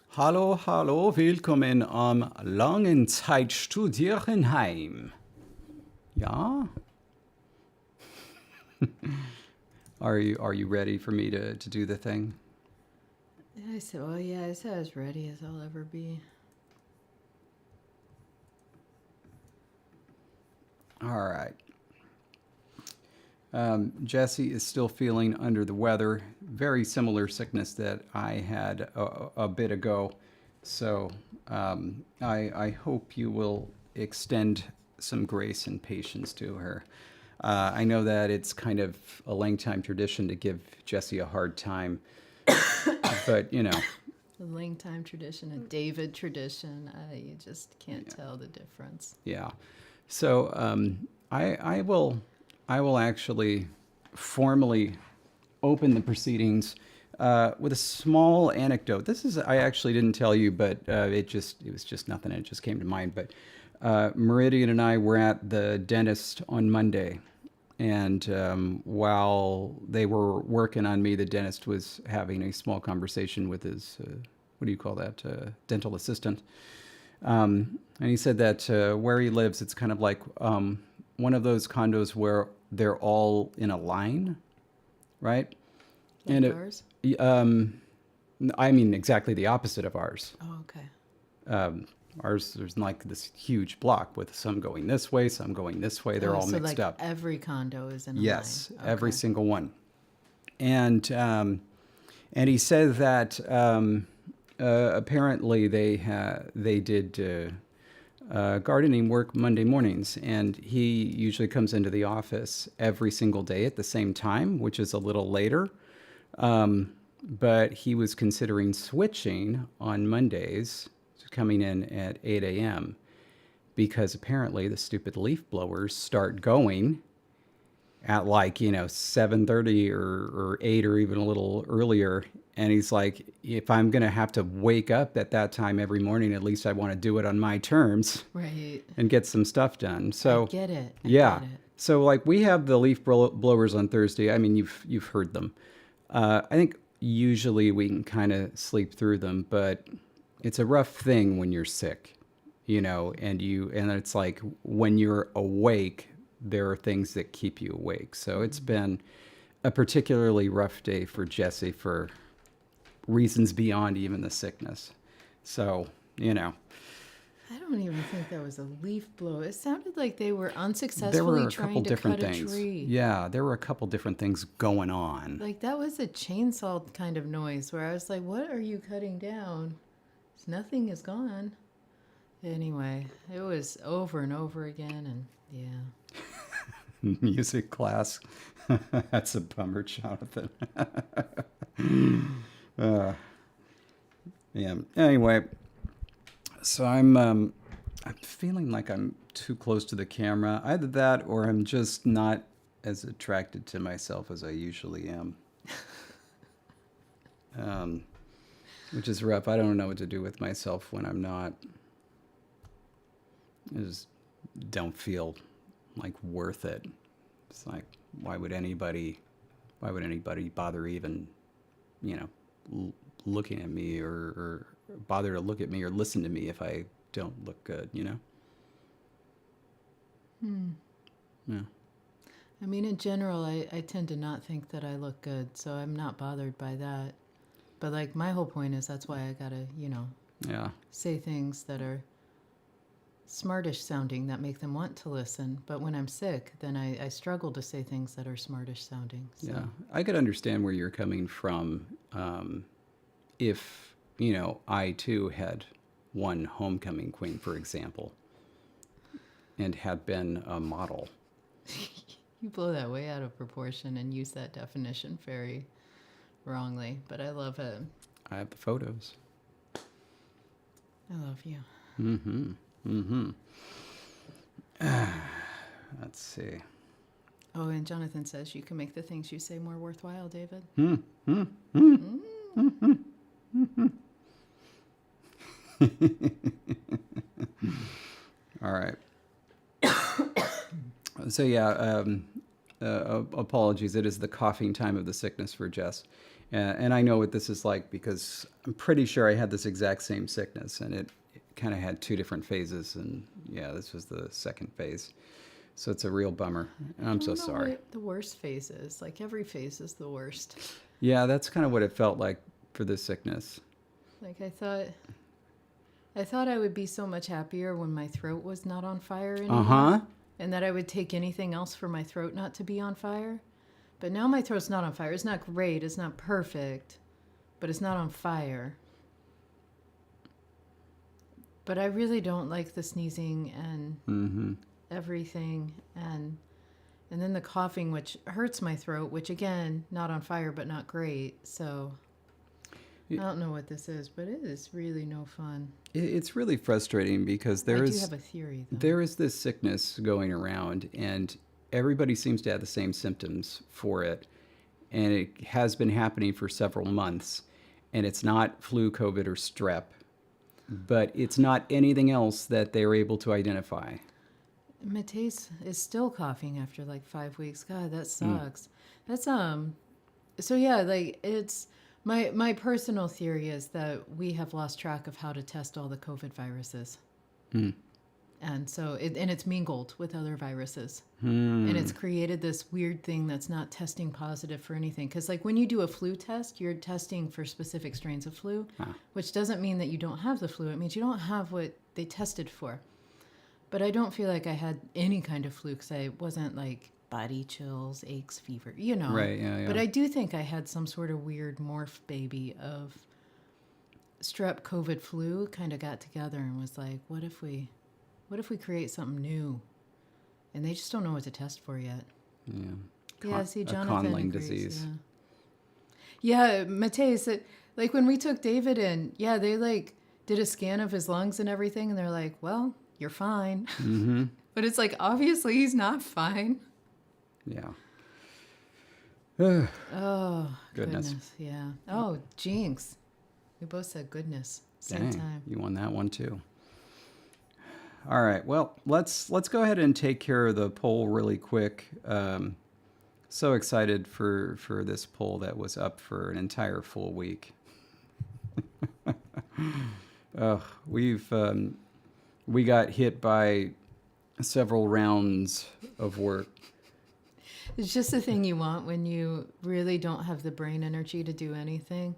Hallo, hallo, willkommen am LangTime Studio Heim. Ja? Are you ready for me to do the thing? I said, well, yeah, I said as ready as I'll ever be. All right. Jesse is still feeling under the weather. Very similar sickness that I had a bit ago. So I hope you will extend some grace and patience to her. I know that it's kind of a LangTime tradition to give Jesse a hard time, but you know, A LangTime tradition, a David tradition. You just can't tell the difference. yeah. So I will actually formally open the proceedings with a small anecdote. This is I actually didn't tell you, but it was just nothing. It just came to mind. But Meridian and I were at the dentist on Monday, and while they were working on me, the dentist was having a small conversation with his what do you call that dental assistant. And he said that where he lives, it's kind of like one of those condos where they're all in a line, right? Like And ours? I mean, exactly the opposite of ours. Oh, okay. Ours, there's like this huge block with some going this way, some going this way. They're all so mixed like up. every condo is in a Yes, line. every Okay. single one. And he said that apparently they did gardening work Monday mornings, and he usually comes into the office every single day at the same time, which is a little later. But he was considering switching on Mondays, coming in at 8 a.m. because apparently the stupid leaf blowers start going at like 7:30 or 8 or even a little earlier, and he's like, if I'm gonna have to wake up at that time every morning, at least I want to do it on my terms Right. and get some stuff done. I So get it. I yeah, get it. so like we have the leaf blowers on Thursday. I mean, you've heard them. I think usually we can kind of sleep through them, but it's a rough thing when you're sick, and it's like when you're awake, there are things that keep you awake. So it's been a particularly rough day for Jesse for reasons beyond even the sickness. So, I don't even think that was a leaf blow. It sounded like they were there unsuccessfully were a couple trying to different cut a things. tree. Yeah, there were a couple different things going on. Like that was a chainsaw kind of noise where I was like, what are you cutting down? Nothing is gone. Anyway, it was over and over again, and yeah. Music class. That's a bummer, Jonathan. Yeah. Anyway, so I'm feeling like I'm too close to the camera. Either that, or I'm just not as attracted to myself as I usually am. Which is rough. I don't know what to do with myself when I'm not. I just don't feel like worth it. It's like, why would anybody bother even, you know, looking at me or bother to look at me or listen to me if I don't look good. Yeah. I mean, in general, I tend to not think that I look good, so I'm not bothered by that. But, like, my whole point is that's why I gotta, Yeah. say things that are smartish sounding that make them want to listen. But when I'm sick, then I struggle to say things that are smartish sounding. So. Yeah. I could understand where you're coming from if, I too had won Homecoming Queen, for example, and had been a model. You blow that way out of proportion and use that definition very wrongly, but I love it. I have the photos. I love you. Mm-hmm. Mm-hmm. Let's see. Oh, and Jonathan says you can make the things you say more worthwhile, David. All right. So yeah, apologies. It is the coughing time of the sickness for Jess, And I know what this is like because I'm pretty sure I had this exact same sickness, and it kind of had two different phases. And yeah, this was the second phase. So it's a real bummer. I I'm so don't know sorry. what the worst phase is. Like every phase is the worst. Yeah, that's kind of what it felt like for this sickness. Like I thought I would be so much happier when my throat was not on fire Uh anymore, huh. and that I would take anything else for my throat not to be on fire. But now my throat's not on fire. It's not great. It's not perfect, but it's not on fire. But I really don't like the sneezing and Mm-hmm. everything, and then the coughing, which hurts my throat, which again, not on fire, but not great. So I don't know what this is, but it is really no fun. It's really frustrating because I do have a theory, though. there is this sickness going around, and everybody seems to have the same symptoms for it, and it has been happening for several months, and it's not flu, COVID, or strep, but it's not anything else that they're able to identify. Mateus is still coughing after like 5 weeks. God, that sucks. That's So yeah, like it's my personal theory is that we have lost track of how to test all the COVID viruses, and so and it's mingled with other viruses, and it's created this weird thing that's not testing positive for anything. Because like when you do a flu test, you're testing for specific strains of flu, which doesn't mean that you don't have the flu. It means you don't have what they tested for. But I don't feel like I had any kind of flu because I wasn't like body chills, aches, fever, you know. Right, yeah, yeah. But I do think I had some sort of weird morph baby of strep, COVID, flu kind of got together and was like, what if we create something new? And they just don't know what to test for yet. Yeah. Yeah, see, A Jonathan conlang agrees, disease. Yeah, Mateus, like when we took David in, yeah, they like did a scan of his lungs and everything, and they're like, well, you're fine. Mm-hmm. But it's like, obviously he's not fine. Yeah. Oh, Goodness. goodness. Yeah. Oh, jinx. We both said goodness. Same Dang, time. you won that one too. All right. Well, let's go ahead and take care of the poll really quick. So excited for this poll that was up for an entire full week. We got hit by several rounds of work. It's just the thing you want when you really don't have the brain energy to do anything.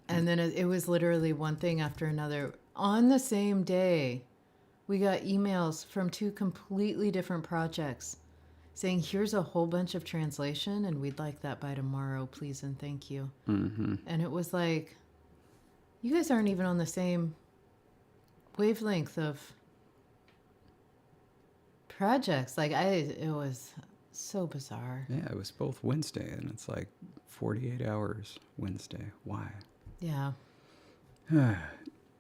And then it was literally one thing after another. On the same day, we got emails from two completely different projects saying, here's a whole bunch of translation, and we'd like that by tomorrow, please and thank you. Mm-hmm. And it was like, you guys aren't even on the same wavelength of projects. Like, it was so bizarre. Yeah, it was both Wednesday, and it's like 48 hours Wednesday. Why? Yeah.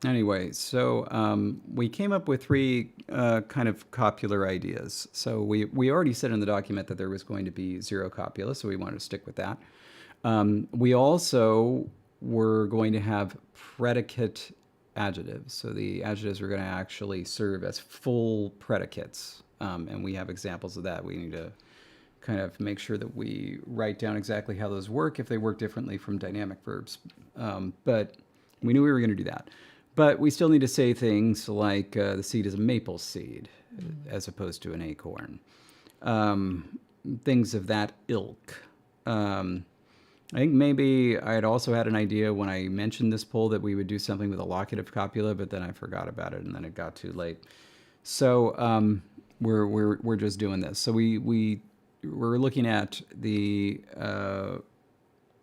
Anyway, so we came up with three kind of copular ideas. So we already said in the document that there was going to be 0 copula, so we wanted to stick with that. We also were going to have predicate adjectives. So the adjectives are going to actually serve as full predicates. And we have examples of that. We need to kind of make sure that we write down exactly how those work, if they work differently from dynamic verbs. But we knew we were going to do that. But we still need to say things like the seed is a maple seed as opposed to an acorn. Things of that ilk. I think maybe I had also had an idea when I mentioned this poll that we would do something with a locative copula, but then I forgot about it and then it got too late. So we're just doing this. So we're looking at the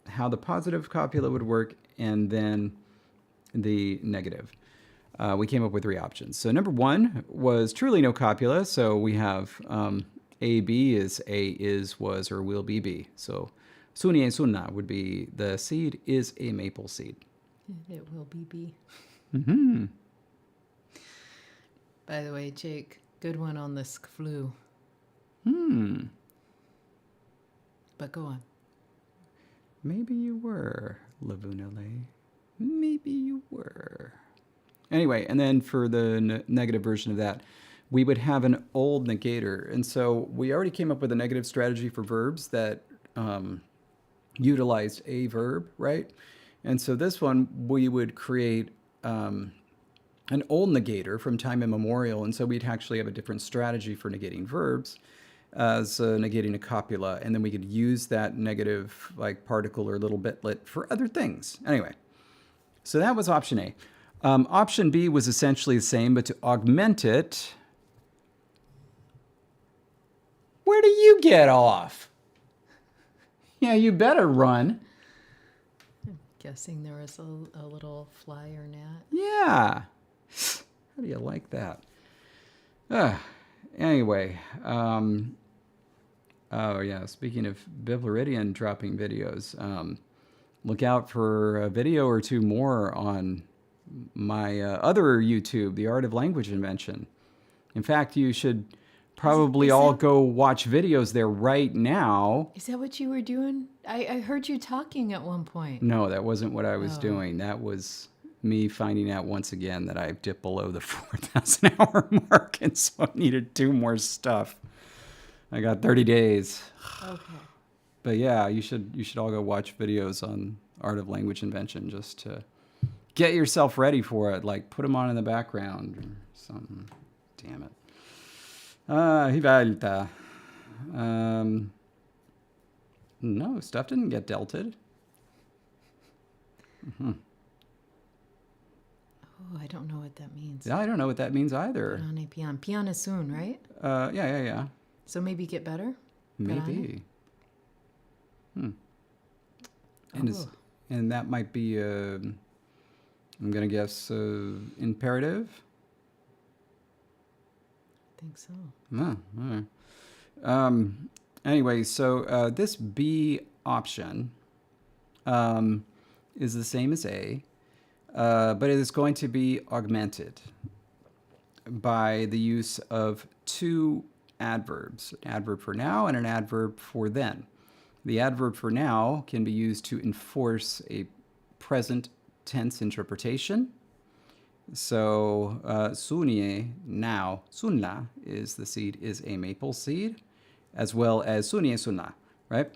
how the positive copula would work and then the negative. We came up with 3 options. So number 1 was truly no copula. So we have A, B is A, is, was, or will be B. So suni and sunna would be the seed is a maple seed. It will be B. Mm-hmm. By the way, Jake, good one on this flu. But go on. Maybe you were, Lavunale. Maybe you were. Anyway, and then for the negative version of that, we would have an old negator. And so we already came up with a negative strategy for verbs that utilized a verb, right? And so this one, we would create an old negator from time immemorial. And so we'd actually have a different strategy for negating verbs as negating a copula. And then we could use that negative like particle or little bitlet for other things. Anyway, so that was option A. Option B was essentially the same, but to augment it, where do you get off? Yeah, you better run. Guessing there was a little fly or gnat. Yeah. How do you like that? Anyway, oh yeah, speaking of Bibleridian dropping videos, look out for a video or two more on my other YouTube, The Art of Language Invention. In fact, you should probably all go watch videos there right now. Is that what you were doing? I heard you talking at one point. No, that wasn't what I was doing. That was me finding out once again that I dipped below the 4,000 hour mark, and so I needed 2 more stuff. I got 30 days. Okay. But yeah, you should all go watch videos on Art of Language Invention just to get yourself ready for it. Like put them on in the background or something. Damn it. Hivalta. No, stuff didn't get delted. Mm-hmm. Oh, I don't know what that means. Yeah, I don't know what that means either. Parane pian. Pian is soon, right? Yeah. So maybe get better? Maybe. And that might be, I'm going to guess, imperative? I think so. Oh, all right. Anyway, so this B option is the same as A, but it is going to be augmented by the use of 2 adverbs, an adverb for now and an adverb for then. The adverb for now can be used to enforce a present tense interpretation. So sunie, now, sunla is the seed, is a maple seed, as well as sunie sunla, right?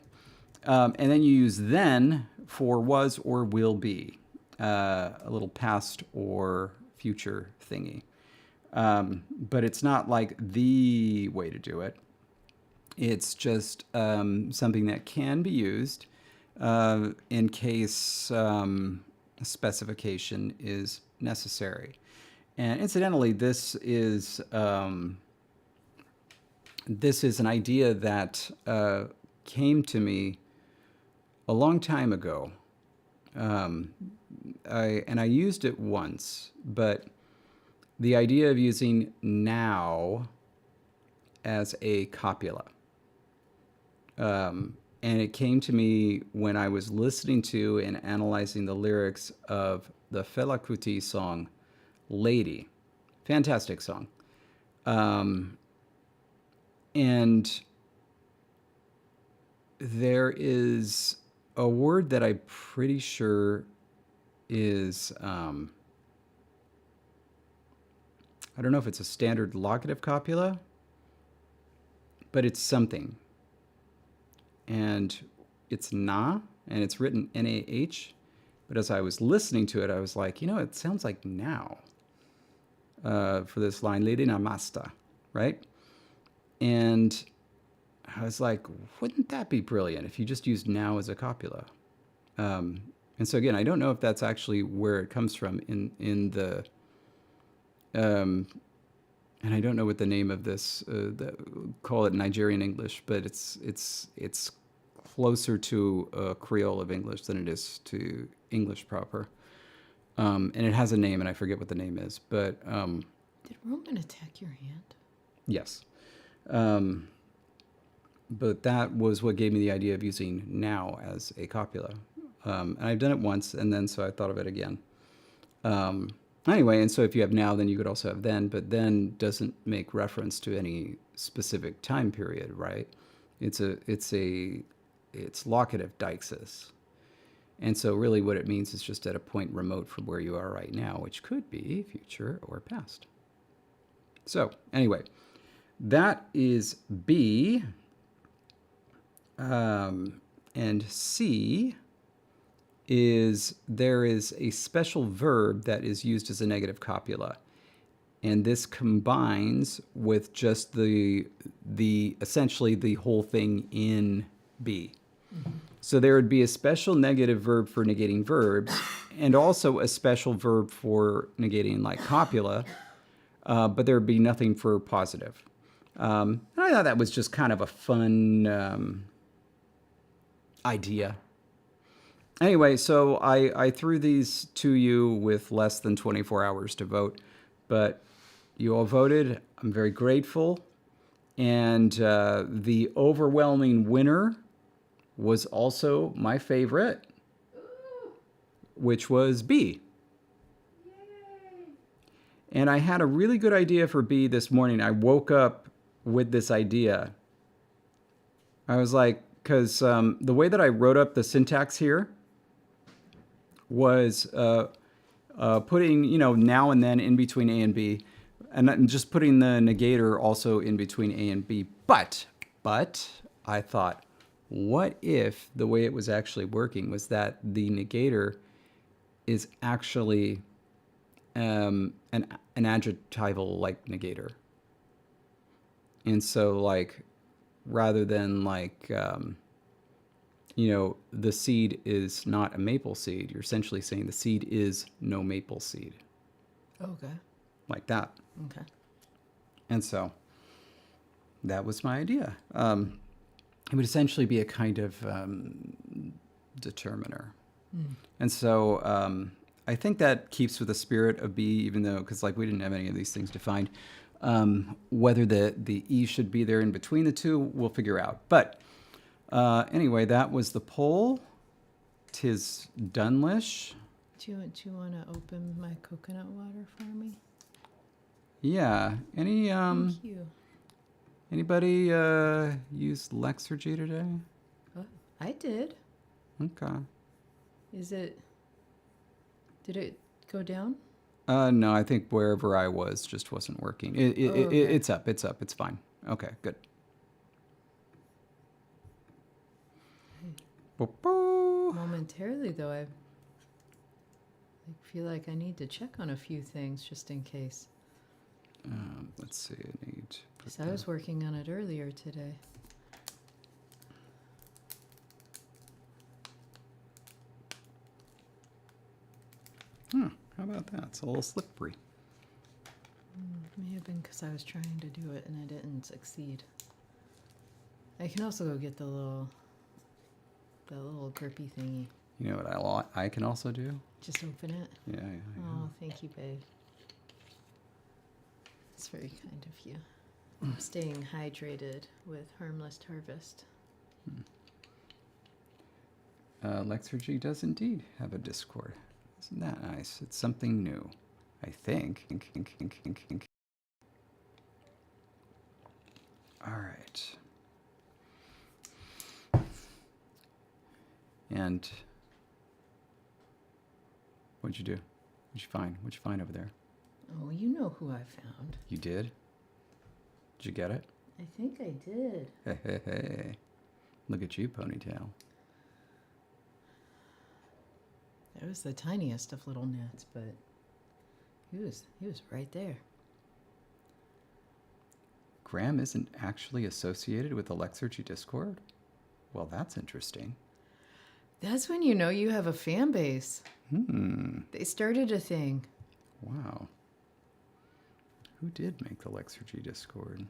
And then you use then for was or will be, a little past or future thingy. But it's not like the way to do it. It's just something that can be used in case specification is necessary. And incidentally, this is an idea that came to me a long time ago. I used it once, but the idea of using now as a copula. And it came to me when I was listening to and analyzing the lyrics of the Fela Kuti song, Lady. Fantastic song. And there is a word that I'm pretty sure is, I don't know if it's a standard locative copula, but it's something. And it's na, and it's written N-A-H. But as I was listening to it, I was like, it sounds like now for this line, Lady Namasta, right? And I was like, wouldn't that be brilliant if you just used now as a copula? And so again, I don't know if that's actually where it comes from in the, and I don't know what the name of this, call it Nigerian English, but it's closer to Creole of English than it is to English proper. And it has a name, and I forget what the name is, but... Did Roman attack your hand? Yes. But that was what gave me the idea of using now as a copula. And I've done it once, and then so I thought of it again. Anyway, and so if you have now, then you could also have then, but then doesn't make reference to any specific time period, right? It's locative deixis. And so really what it means is just at a point remote from where you are right now, which could be future or past. So anyway, that is B. And And C is there is a special verb that is used as a negative copula. And this combines with just the essentially the whole thing in B. So there would be a special negative verb for negating verbs, and also a special verb for negating like copula, but there would be nothing for positive. And I thought that was just kind of a fun idea. Anyway, so I threw these to you with less than 24 hours to vote, but you all voted. I'm very grateful. And the overwhelming winner was also my favorite, which was B. Yay. And I had a really good idea for B this morning. I woke up with this idea. I was like, because the way that I wrote up the syntax here was putting, now and then in between A and B, and just putting the negator also in between A and B. But I thought, what if the way it was actually working was that the negator is actually an adjectival like negator? And so like, rather than like, the seed is not a maple seed, you're essentially saying the seed is no maple seed. Okay. Like that. Okay. And so that was my idea. It would essentially be a kind of determiner. And so I think that keeps with the spirit of B, even though, because like we didn't have any of these things defined. Whether the E should be there in between the two, we'll figure out. But anyway, that was the poll. 'Tis Dunlish. Do you want to open my coconut water for me? Yeah. Thank you. Anybody use Lexergy today? I did. Okay. Did it go down? No, I think wherever I was just wasn't working. Okay. It's up. It's fine. Okay, good. Momentarily, though, I feel like I need to check on a few things just in case. Let's see. I need. Because I was working on it earlier today. How about that? It's a little slippery. May have been because I was trying to do it and I didn't succeed. I can also go get the little grippy thingy. You know what I can also do? Just open it. Yeah. Oh, thank you, babe. It's very kind of you. I'm staying hydrated with Harmless Harvest. Lexergy does indeed have a Discord. Isn't that nice? It's something new, I think. All right. And what'd you do? What'd you find? What'd you find over there? Oh, you know who I found. You did? Did you get it? I think I did. Hey. Look at you, Ponytail. That was the tiniest of little gnats, but he was right there. Graham isn't actually associated with the Lexergy Discord? Well, that's interesting. That's when you know you have a fan base. They started a thing. Wow. Who did make the Lexergy Discord?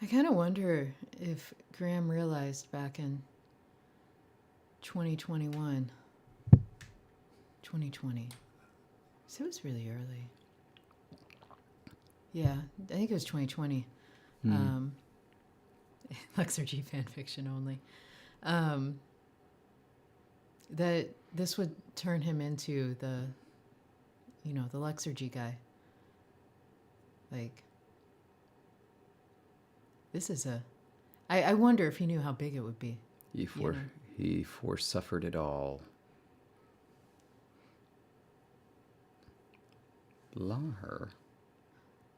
I kind of wonder if Graham realized back in 2020. So it was really early. Yeah, I think it was 2020. Lexergy fan fiction only. That this would turn him into the Lexergy guy. Like, this is I wonder if he knew how big it would be. He forsuffered it all. Lar.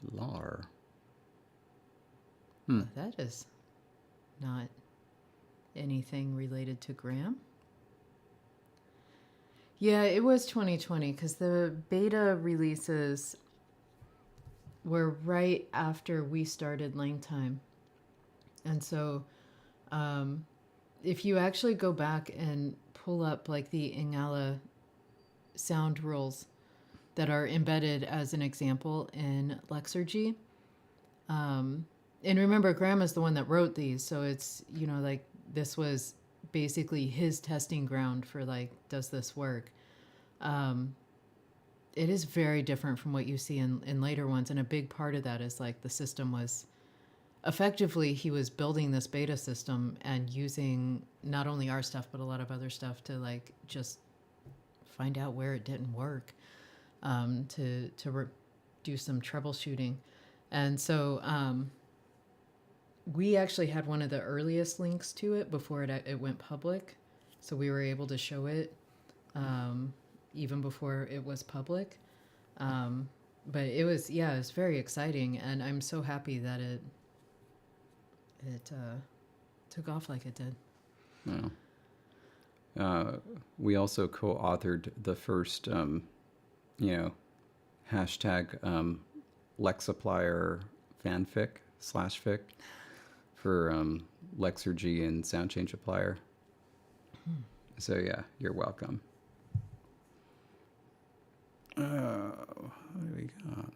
copular. That is not anything related to Graham. Yeah, it was 2020 because the beta releases were right after we started LangTime. And so if you actually go back and pull up like the Ingala sound rules that are embedded as an example in Lexergy, and remember, Graham is the one that wrote these, so it's, you know, like this was basically his testing ground for like, does this work? It is very different from what you see in later ones, and a big part of that is like the system was effectively, he was building this beta system and using not only our stuff but a lot of other stuff to like just find out where it didn't work, do some troubleshooting. And so we actually had one of the earliest links to it before it went public, so we were able to show it even before it was public. But it was, yeah, it was very exciting, and I'm so happy that it took off like it did. Yeah. We also co-authored the first, hashtag Lexiplier fanfic /fic for Lexergy and Soundchange Applier. So yeah, you're welcome. What do we got?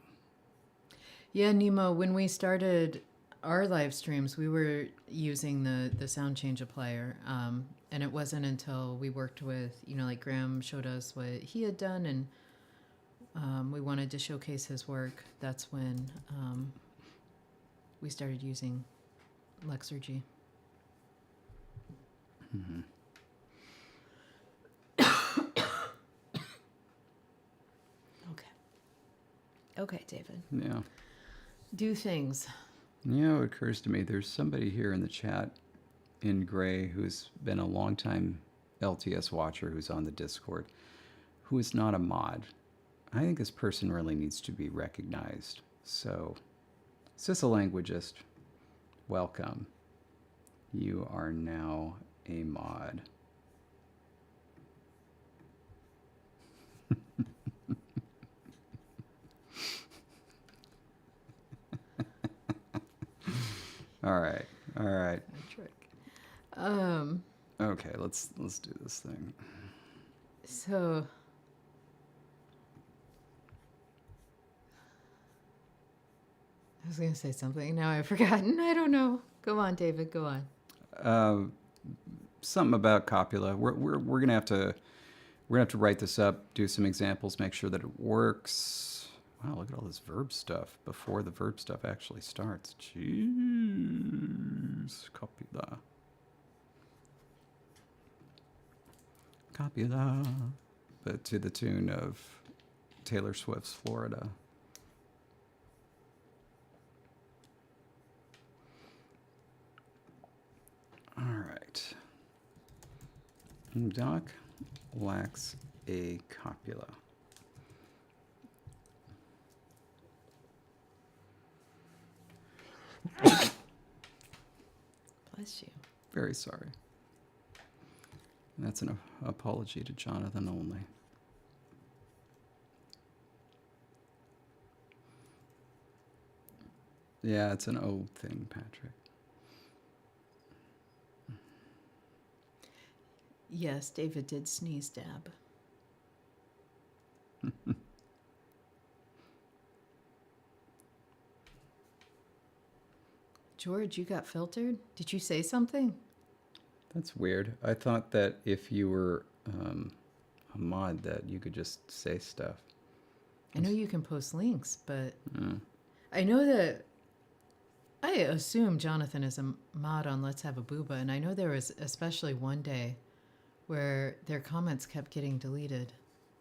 Yeah, Nemo, when we started our live streams, we were using the Soundchange Applier, and it wasn't until we worked with, like Graham showed us what he had done, and we wanted to showcase his work. That's when we started using Lexergy. Mm-hmm. Okay, David. Yeah. Do things. It occurs to me there's somebody here in the chat in gray who's been a longtime LTS watcher who's on the Discord who is not a mod. I think this person really needs to be recognized. So, Sysilanguagist, welcome. You are now a mod. All right. A trick. Okay, let's do this thing. So I was gonna say something. Now I've forgotten. I don't know. Go on, David. Go on. Something about copula. We're gonna have to write this up, do some examples, make sure that it works. Wow, look at all this verb stuff before the verb stuff actually starts. Jeez, copula. Copula. But to the tune of Taylor Swift's Florida. All right. Doc lacks a copula. Bless you. Very sorry. That's an apology to Jonathan only. Yeah, it's an old thing, Patrick. Yes, David did sneeze dab. George, you got filtered? Did you say something? That's weird. I thought that if you were a mod that you could just say stuff. I know you can post links, but I know that I assume Jonathan is a mod on Let's Have a Booba, and I know there was especially one day where their comments kept getting deleted.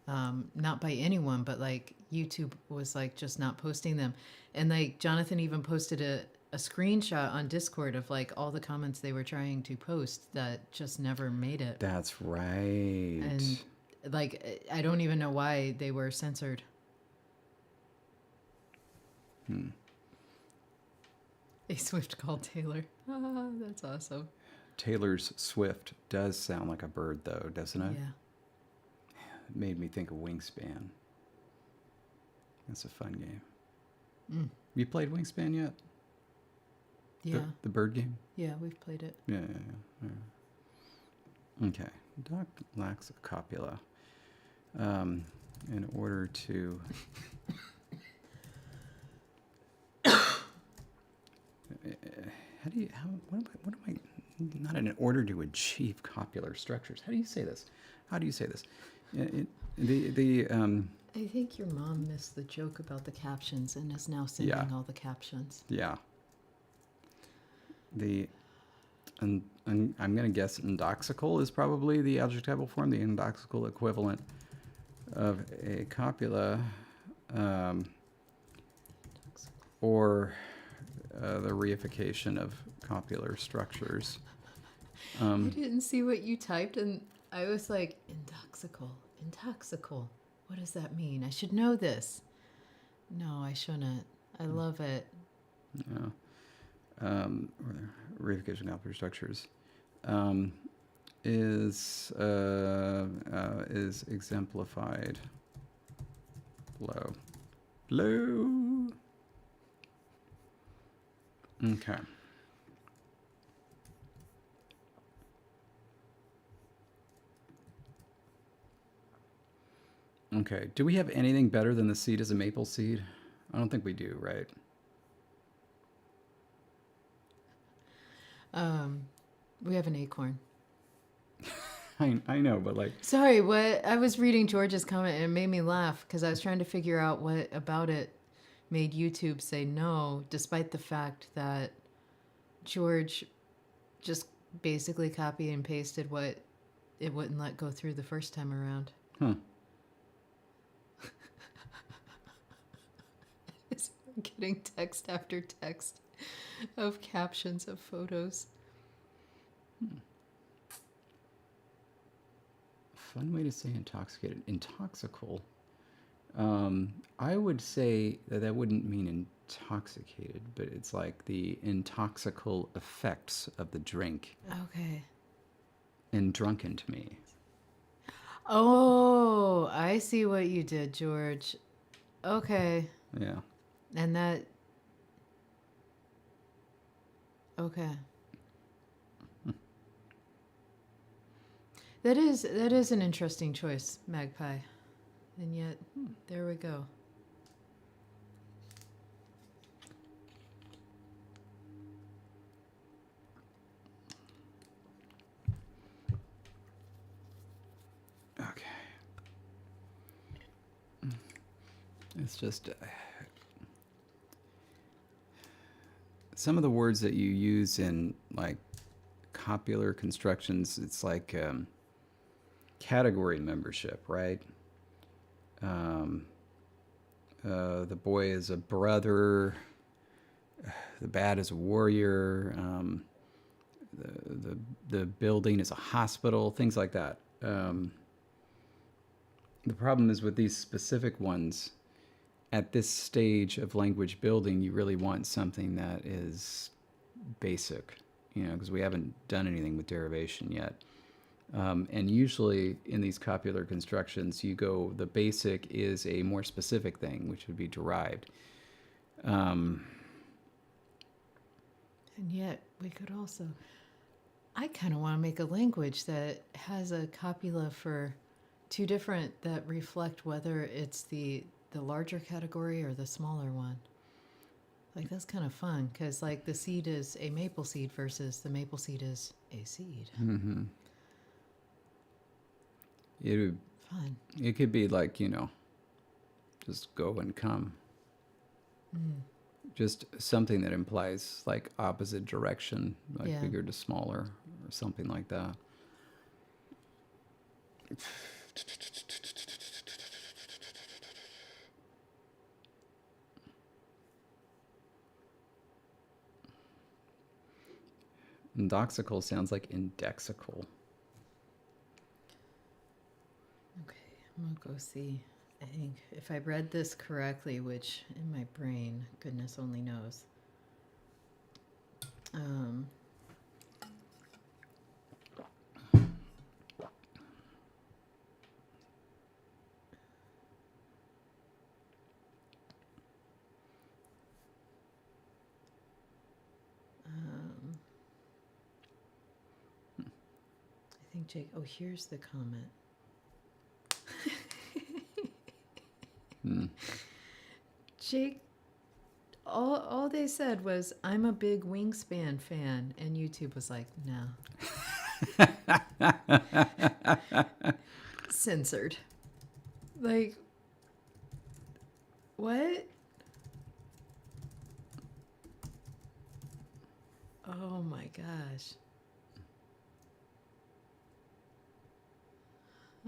Not by anyone, but like YouTube was like just not posting them. And like Jonathan even posted a screenshot on Discord of like all the comments they were trying to post that just never made it. That's right. And like I don't even know why they were censored. A swift called Taylor. Ah, that's awesome. Taylor's Swift does sound like a bird, though, doesn't it? Yeah. It made me think of Wingspan. That's a fun game. Mm. You played Wingspan yet? Yeah. The bird game? Yeah, we've played it. Yeah. Okay. Doc lacks a copula. In order to... what am I, not in order to achieve copular structures. How do you say this? I think your mom missed the joke about the captions and is now sending Yeah. all the captions. Yeah. And I'm going to guess indoxical is probably the adjectival form, the indoxical equivalent of a copula, or the reification of copular structures. I didn't see what you typed, and I was like, intoxical. What does that mean? I should know this. No, I shouldn't. I love it. Yeah. Or reification of copular structures is exemplified below. Okay. Okay. Do we have anything better than the seed as a maple seed? I don't think we do, right? We have an acorn. I know, but like... Sorry, what I was reading George's comment and it made me laugh because I was trying to figure out what about it made YouTube say no, despite the fact that George just basically copied and pasted what it wouldn't let go through the first time around. Huh. I'm getting text after text of captions of photos. Fun way to say intoxicated. Intoxical. I would say that wouldn't mean intoxicated, but it's like the intoxical effects of the drink. Okay. And drunken to me. Oh, I see what you did, George. Okay. Yeah. And that... Okay. That is an interesting choice, Magpie. And yet, there we go. Okay. It's just... some of the words that you use in, like, copular constructions, it's like... category membership, right? The boy is a brother. The bat is a warrior. The building is a hospital. Things like that. The problem is with these specific ones, at this stage of language building, you really want something that is basic, because we haven't done anything with derivation yet. And usually in these copular constructions, the basic is a more specific thing, which would be derived. And yet we could also... I kind of want to make a language that has a copula for two different that reflect whether it's the larger category or the smaller one. Like, that's kind of fun because, like, the seed is a maple seed versus the maple seed is a seed. Mm-hmm. Fun. It could be like, just go and come. Just something that implies like opposite direction, like bigger to smaller or something like that. Indoxical sounds like indexical. Okay, I'm gonna go see. I think if I read this correctly, which in my brain, goodness only knows. Um, I think Jake. Oh, here's the comment. Jake, all they said was, "I'm a big Wingspan fan," and YouTube was like, "No." Censored. Like, what? Oh my gosh.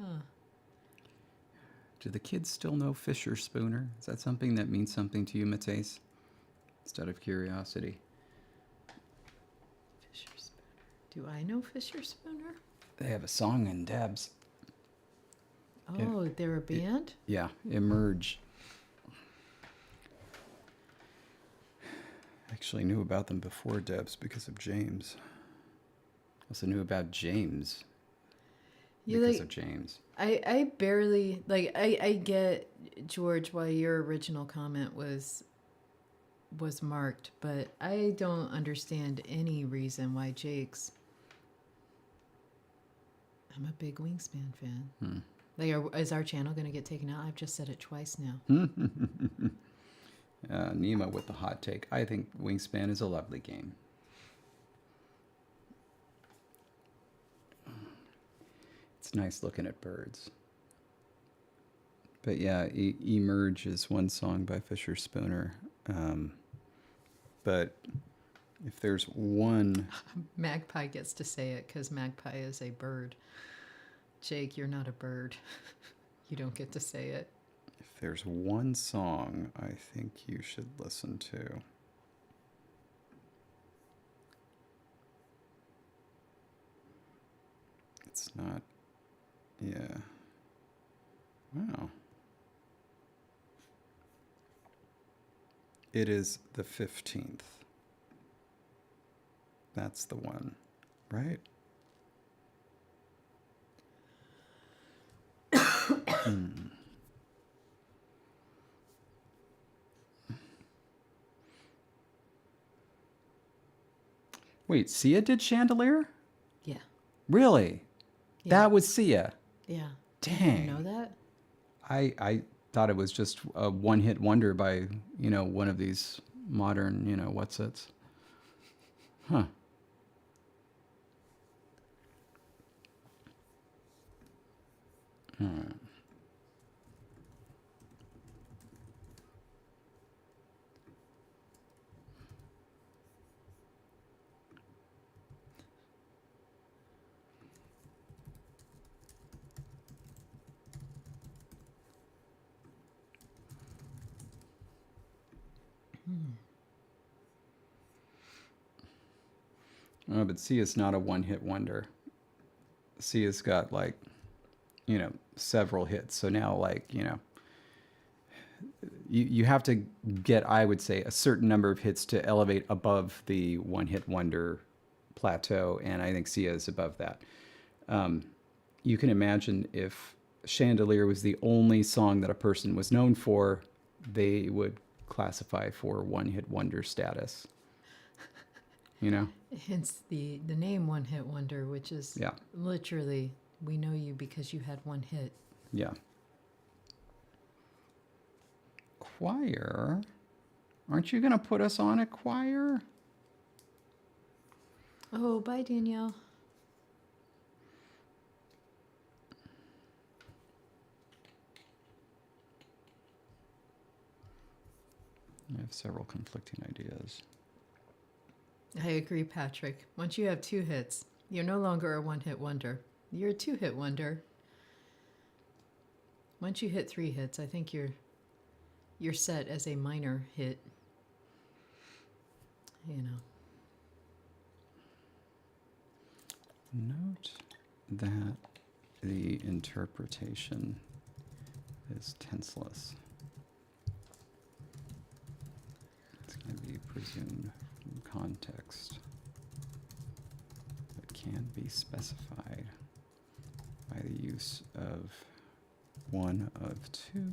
Huh. Do the kids still know Fisher Spooner? Is that something that means something to you, Matthias? Instead of curiosity. Fisher Spooner. Do I know Fisher Spooner? They have a song in Debs. Oh, they're a band? Yeah, Emerge. Actually knew about them before Debs because of James. Also knew about James because of James. I barely, like, I get, George, why your original comment was marked, but I don't understand any reason why Jake's. I'm a big Wingspan fan. Like, is our channel going to get taken out? I've just said it twice now. Nemo with the hot take. I think Wingspan is a lovely game. It's nice looking at birds. But yeah, Emerge is one song by Fisher Spooner. But if there's one... Magpie gets to say it because Magpie is a bird. Jake, you're not a bird. You don't get to say it. If there's one song I think you should listen to... It's not... Yeah. Wow. It is the 15th. That's the one, right? Wait, Sia did Chandelier? Yeah. Really? Yeah. That was Sia. Yeah. Dang. You know that? I thought it was just a one-hit wonder by, one of these modern, what's-its. Huh. Oh, but Sia's not a one-hit wonder. Sia's got several hits. So now you have to get, I would say, a certain number of hits to elevate above the one-hit wonder plateau, and I think Sia is above that. You can imagine if Chandelier was the only song that a person was known for, they would classify for one-hit wonder status. Hence the name One Hit Wonder, which is literally, we know you because you had one hit. Yeah. Choir? Aren't you going to put us on a choir? Oh, bye, Danielle. I have several conflicting ideas. I agree, Patrick. Once you have two hits, you're no longer a one-hit wonder. You're a two-hit wonder. Once you hit 3 hits, I think you're set as a minor hit. Note that the interpretation is tenseless. It's going to be presumed from context, but can be specified by the use of one of two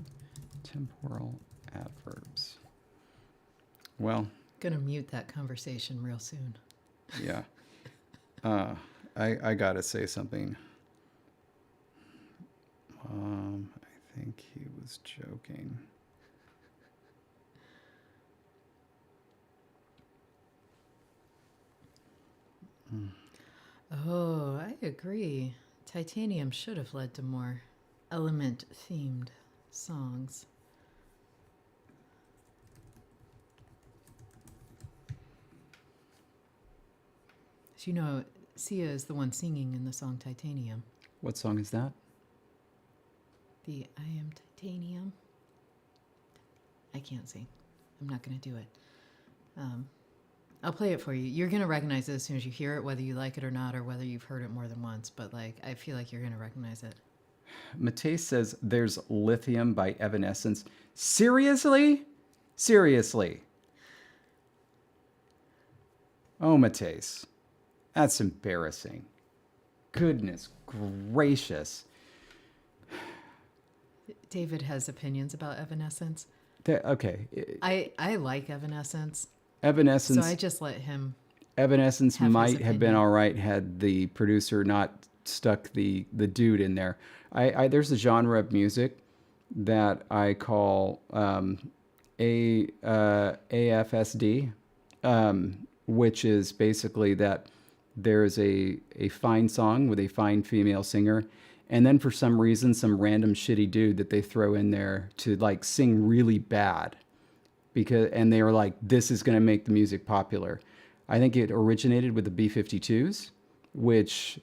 temporal adverbs. Well, Gonna mute that conversation real soon. yeah. I gotta say something. I think he was joking. Oh, I agree. Titanium should have led to more element-themed songs. As you know, Sia is the one singing in the song Titanium. What song is that? The I Am Titanium. I can't sing. I'm not going to do it. I'll play it for you. You're going to recognize it as soon as you hear it, whether you like it or not, or whether you've heard it more than once. But like, I feel like you're going to recognize it. Matei says there's Lithium by Evanescence. Seriously? Seriously? Oh, Matei. That's embarrassing. Goodness gracious. David has opinions about Evanescence. Okay. I like Evanescence. Evanescence. So I just let him. Evanescence have his might have been opinion. all right had the producer not stuck the dude in there. There's a genre of music that I call AFSD, which is basically that there's a fine song with a fine female singer, and then for some reason some random shitty dude that they throw in there to like sing really bad, and they were like, this is going to make the music popular. I think it originated with the B-52s, which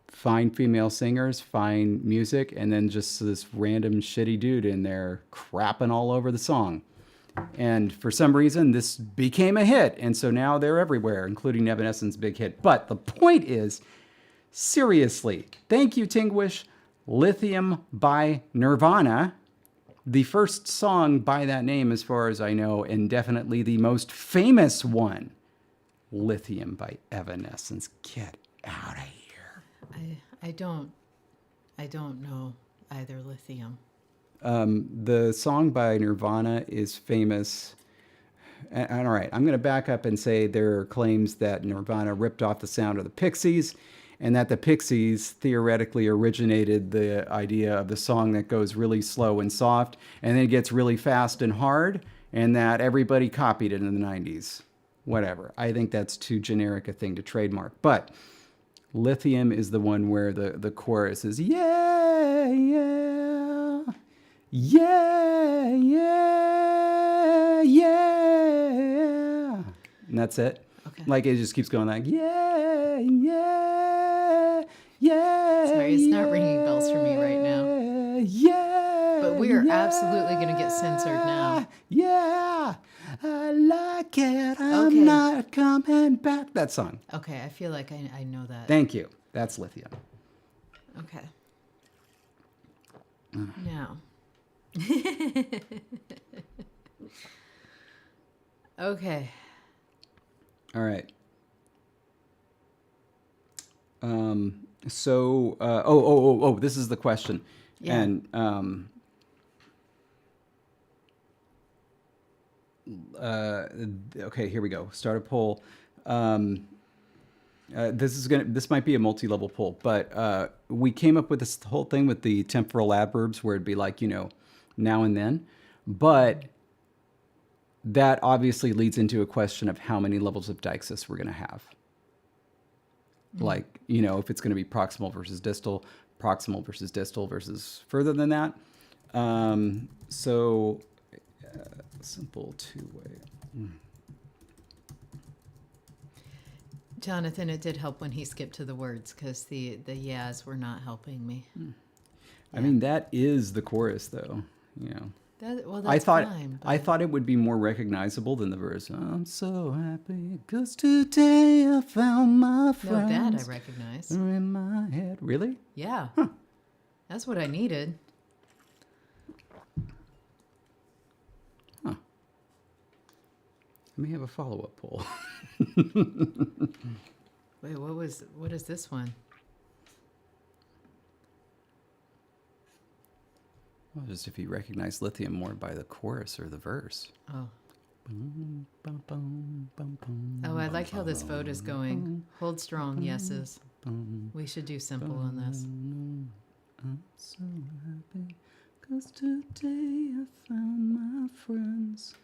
fine female singers, fine music, and then just this random shitty dude in there crapping all over the song. And for some reason, this became a hit. And so now they're everywhere, including Evanescence's big hit. But the point is, seriously, thank you, Tinguish. Lithium by Nirvana. The first song by that name, as far as I know, and definitely the most famous one. Lithium by Evanescence. Get out of here. I don't know either Lithium. The song by Nirvana is famous. And all right, I'm going to back up and say there are claims that Nirvana ripped off the sound of the Pixies, and that the Pixies theoretically originated the idea of the song that goes really slow and soft, and then it gets really fast and hard, and that everybody copied it in the 90s. Whatever. I think that's too generic a thing to trademark. But Lithium is the one where the chorus is, yeah, yeah, yeah, yeah, yeah. And that's it. Okay. Like it just keeps going like, yeah, yeah, yeah. Sorry, it's not ringing bells for me right now. Yeah. But we are absolutely going to get censored now. Yeah. I like it. I'm Okay. not coming back. That song. Okay, I feel like I know that. Thank you. That's Lithium. Okay. Now. Okay. All right. This is the question. Yeah. And okay, here we go. Start a poll. This might be a multi-level poll, but we came up with this whole thing with the temporal adverbs where it'd be like, now and then, but that obviously leads into a question of how many levels of deixis we're going to have. Like, if it's going to be proximal versus distal versus further than that. Simple two-way. Jonathan, it did help when he skipped to the words because the yeahs were not helping me. I mean, that is the chorus, though. That's fine. I thought it would be more recognizable than the verse. I'm so happy because today I found my No, friends. that I recognize. Are in my head. Really? Yeah. That's what I needed. Let me have a follow-up poll. Wait, what is this one? Well, just if you recognize lithium more by the chorus or the verse. Oh. Bum, bum, bum, bum, bum, Oh, I bum, like how this vote is going. Hold strong, yeses. bum, We should do simple on this. bum. I'm so happy 'cause today I found my friends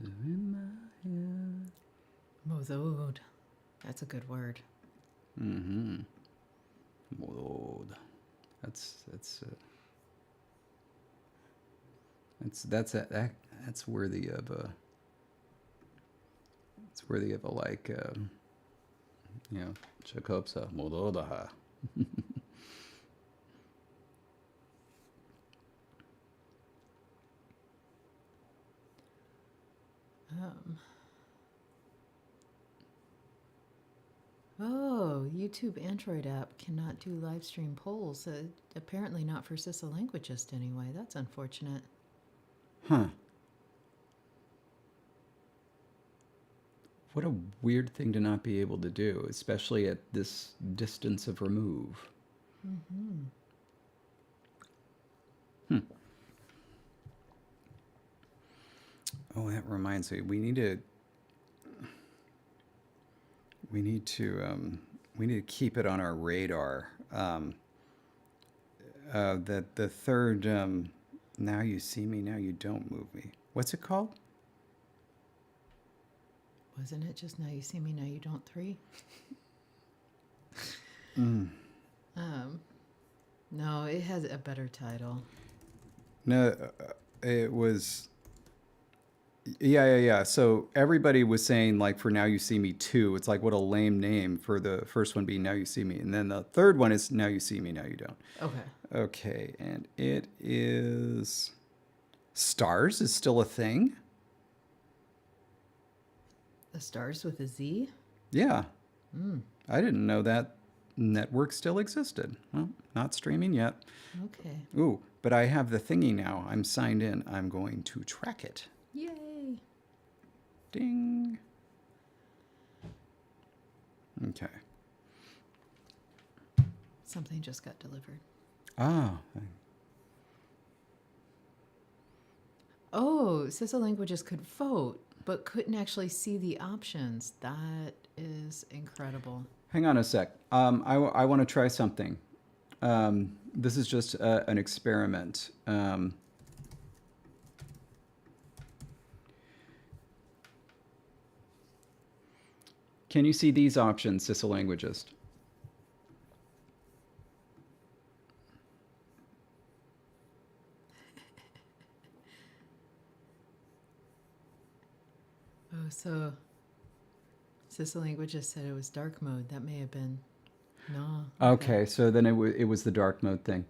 in my head. Modode. That's a good word. Mm-hmm. Lord. That's worthy of a. It's worthy of a like, Chakopsa Mododaha. Oh, YouTube Android app cannot do live stream polls. Apparently not for cislanguagist anyway. That's unfortunate. Huh. What a weird thing to not be able to do, especially at this distance of remove. Mm-hmm. Oh, that reminds me. We need to keep it on our radar. That the third, now you see me, now you don't move me. What's it called? Wasn't it just now you see me, now you don't 3? No, it has a better title. No, it was. Yeah. So everybody was saying like for Now You See Me 2, it's like what a lame name for the first one being Now You See Me. And then the third one is Now You See Me, Now You Don't. Okay. Okay, and it is Stars is still a thing? The Stars with a Z? Yeah. I didn't know that network still existed. Well, not streaming yet. Okay. Ooh, but I have the thingy now. I'm signed in. I'm going to track it. Yay. Ding. Okay. Something just got delivered. Ah. Oh, cislanguagists could vote, but couldn't actually see the options. That is incredible. Hang on a sec. I want to try something. This is just an experiment. Can you see these options, cislanguagist? Oh, so cislanguagist said it was dark mode. That may have been no. Okay, so then it was the dark mode thing.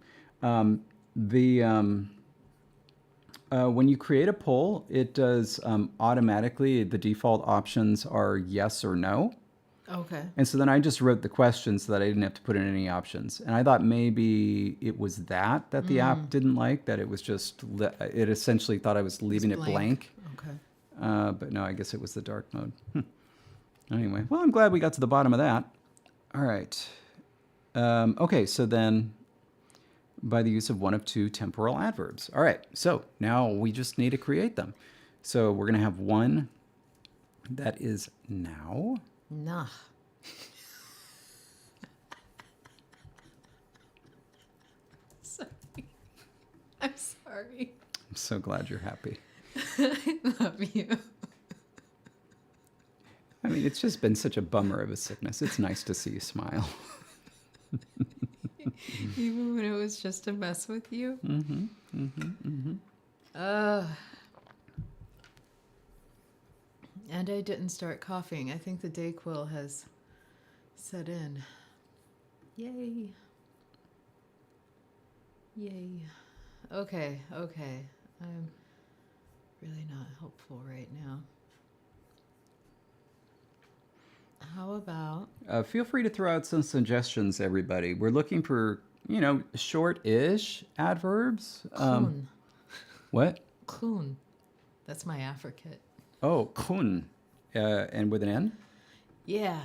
When you create a poll, it does automatically, the default options are yes or no. Okay. And so then I just wrote the questions so that I didn't have to put in any options. And I thought maybe it was that the app didn't like, that it was just, it essentially thought I was leaving it blank. Okay. But no, I guess it was the dark mode. Anyway, well, I'm glad we got to the bottom of that. All right. Okay, so then by the use of one of 2 temporal adverbs. All right, so now we just need to create them. So we're going to have one that is now. Nah. Sorry. I'm sorry. I'm so glad you're happy. I love you. I mean, it's just been such a bummer of a sickness. It's nice to see you smile. Even when it was just to mess with you. And I didn't start coughing. I think the Dayquil has set in. Yay. Yay. Okay. I'm really not helpful right now. How about... Feel free to throw out some suggestions, everybody. We're looking for, short-ish adverbs. Kun. What? Kun. That's my affricate. Oh, kun. and with an N. Yeah.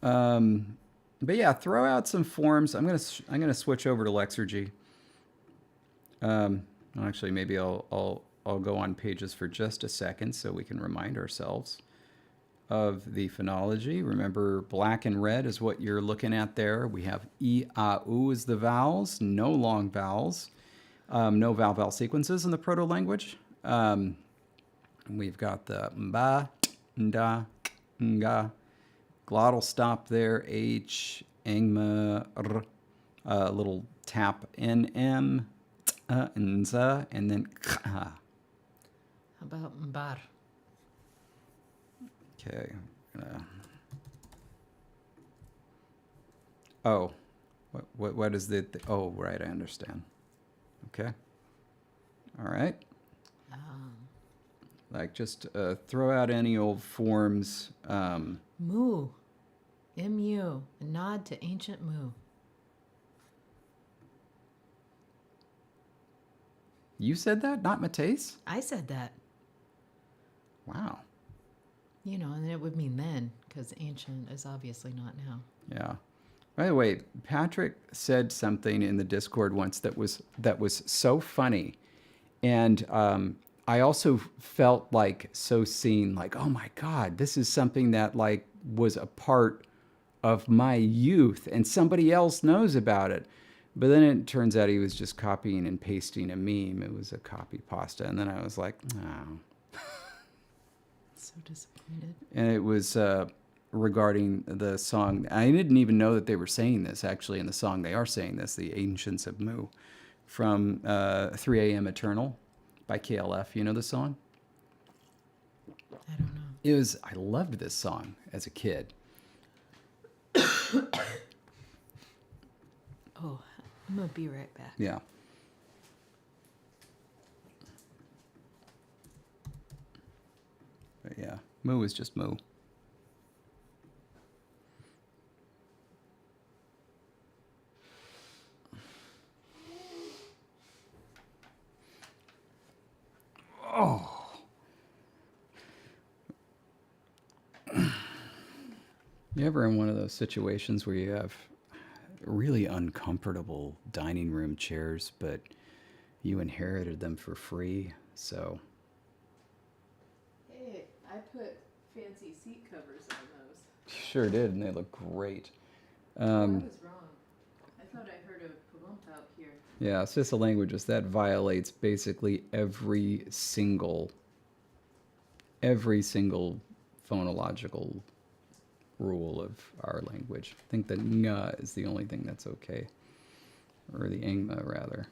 But yeah, throw out some forms. I'm gonna switch over to Lexergy. Actually, maybe I'll go on pages for just a second so we can remind ourselves of the phonology. Remember, black and red is what you're looking at there. We have E, A, U as the vowels, no long vowels, no vowel sequences in the proto-language. We've got the mba, nda, nga, glottal stop there, H, engma, r, a little tap, nm, nza, and then kha. How about mbar? Okay. Oh, what is the? Oh, right. I understand. Okay. All right. Like just throw out any old forms. Mu. M-U. A nod to ancient Mu. You said that, not Mateus? I said that. Wow. You know, and it would mean then, because ancient is obviously not now. Yeah. By the way, Patrick said something in the Discord once that was so funny, and I also felt like so seen. Like, oh my God, this is something that like was a part of my youth, and somebody else knows about it. But then it turns out he was just copying and pasting a meme. It was a copy pasta, and then I was like, oh. So disappointed. And it was regarding the song. I didn't even know that they were saying this. Actually, in the song, they are saying this, The Ancients of Mu, from 3 a.m. Eternal by KLF. You know the song? I don't know. I loved this song as a kid. Oh, I'm going to be right back. Yeah. But yeah, Mu is just Mu. Oh. You ever in one of those situations where you have really uncomfortable dining room chairs, but you inherited them for free, so... Hey, I put fancy seat covers on those. Sure did, and they look great. I was wrong. I thought I heard a lump out here. Yeah, Sissa languages, that violates basically every single phonological rule of our language. I think the nga is the only thing that's okay. Or the engma, rather.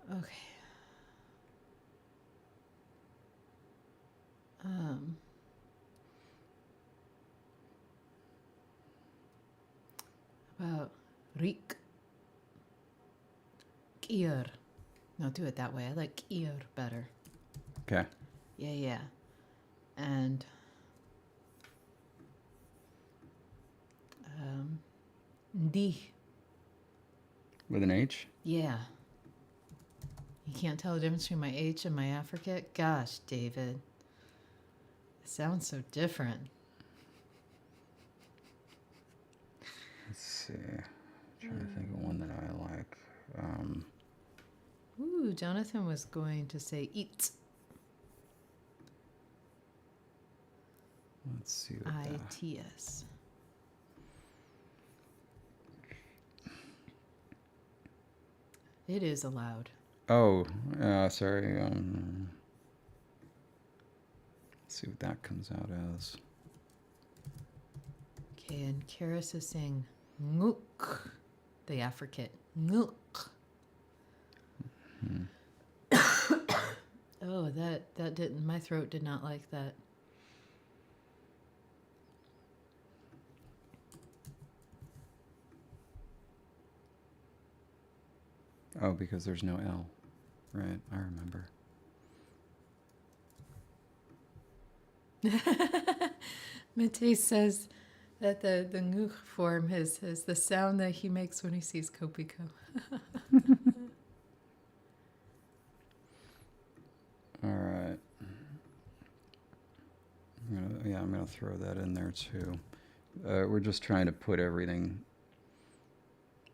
Okay. About Rik. Kier. No, do it that way. I like Kier better. Okay. Yeah. And Di. With an H? Yeah. You can't tell the difference between my H and my affricate? Gosh, David. It sounds so different. Let's see. Trying to think of one that I like. Ooh, Jonathan was going to say eat. Let's see what I-T-S. It is allowed. Oh, sorry. Let's see what that comes out as. Okay, and Karis is saying nguk, the affricate. Nguk. Oh, that didn't, my throat did not like that. Oh, because there's no L. Right, I remember. Mate says That the nguk form is the sound that he makes when he sees Kopiko. All right. I'm gonna throw that in there too. We're just trying to put everything,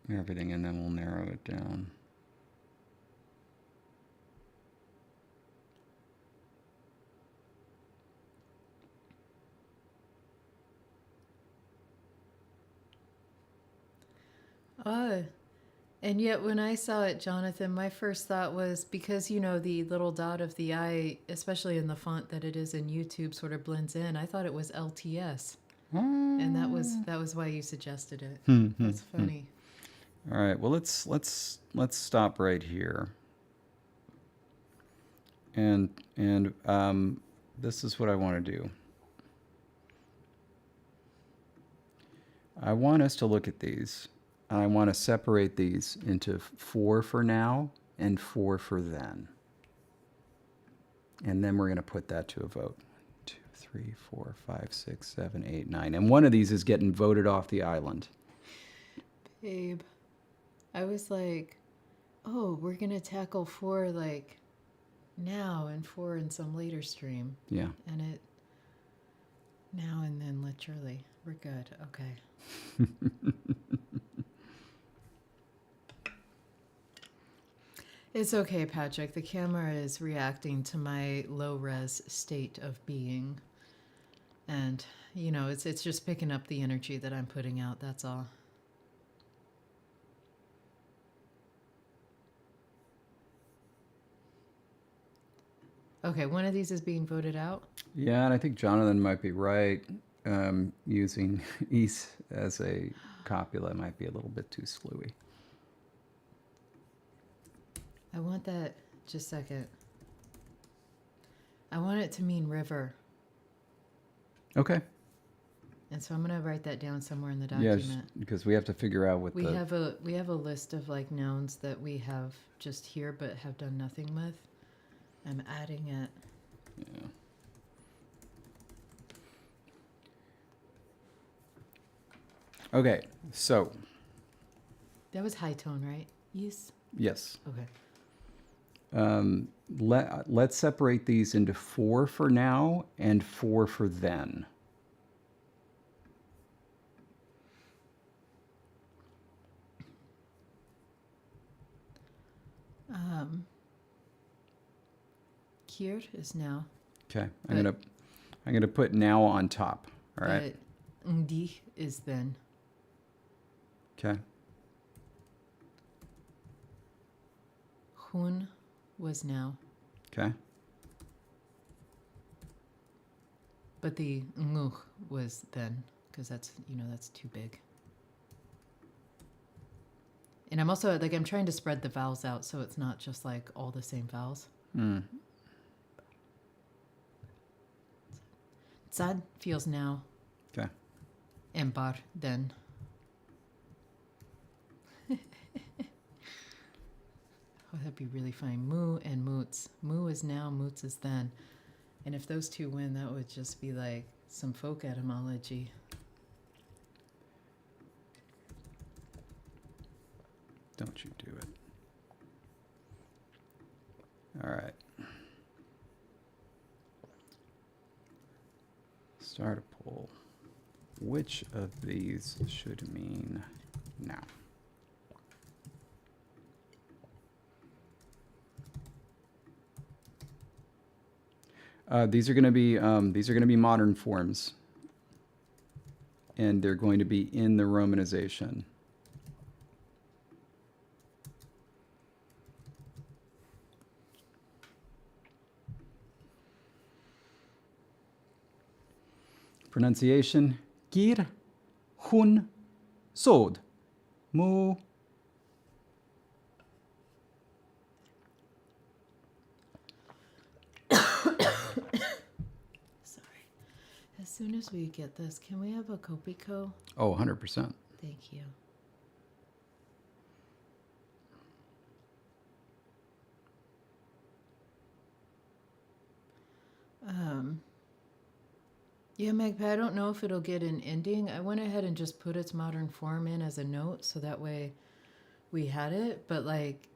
and then we'll narrow it down. Oh, and yet when I saw it, Jonathan, my first thought was because, you know, the little dot of the I, especially in the font that it is in YouTube, sort of blends in. I thought it was LTS. And that was why you suggested it. That's funny. All right. Well, let's stop right here. And this is what I want to do. I want us to look at these. I want to separate these into 4 for now and 4 for then. And then we're going to put that to a vote. 2, 3, 4, 5, 6, 7, 8, 9. And one of these is getting voted off the island. Babe, I was like, oh, we're going to tackle 4 like now and 4 in some later stream. Yeah. And it now and then literally. We're good. Okay. It's okay, Patrick. The camera is reacting to my low res state of being. And, you know, it's just picking up the energy that I'm putting out, that's all. Okay, one of these is being voted out. Yeah, and I think Jonathan might be right. Using East as a copula might be a little bit too slewy. I want that, just a second. I want it to mean river. Okay. And so I'm going to write that down somewhere in the document. Yes, because we have to figure out what we have a list of like nouns that we have just here but have done nothing with. I'm adding it. Yeah. Okay, so. That was high tone, right? Yes. Yes. Okay. Let's separate these into 4 for now and 4 for then. Here is now. Okay, I'm gonna put now on top. All right. Ndi is then. Okay. Hun was now. Okay. But the nguch was then, because that's, you know, that's too big. And I'm also, like, I'm trying to spread the vowels out so it's not just, like, all the same vowels. Tzad feels now. Okay. And bar, then. Oh, that'd be really fine. Mu and moots. Mu is now, moots is then. And if those two win, that would just be like some folk etymology. Don't you do it. All right. Start a poll. Which of these should mean now? These are going to be modern forms, and they're going to be in the romanization. Pronunciation: Gir, Hun, Sod, Mu. As soon as we get this, can we have a Kopiko? Oh, 100%. Thank you. Yeah, Magpie, I don't know if it'll get an ending. I went ahead and just put its modern form in as a note so that way we had it. But, like,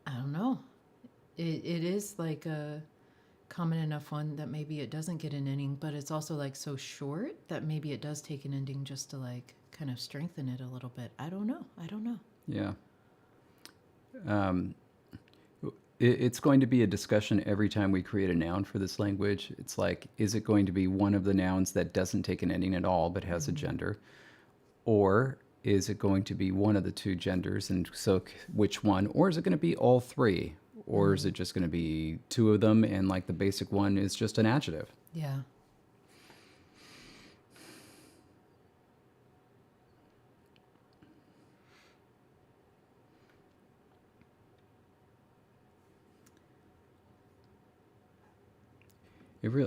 I don't know. It is like a common enough one that maybe it doesn't get an ending, but it's also like so short that maybe it does take an ending just to like kind of strengthen it a little bit. I don't know. I don't know. Yeah. It's going to be a discussion every time we create a noun for this language. It's like, is it going to be one of the nouns that doesn't take an ending at all but has a gender? Or is it going to be one of the two genders? And so which one? Or is it going to be all three? Or is it just going to be two of them and like the basic one is just an adjective? Yeah.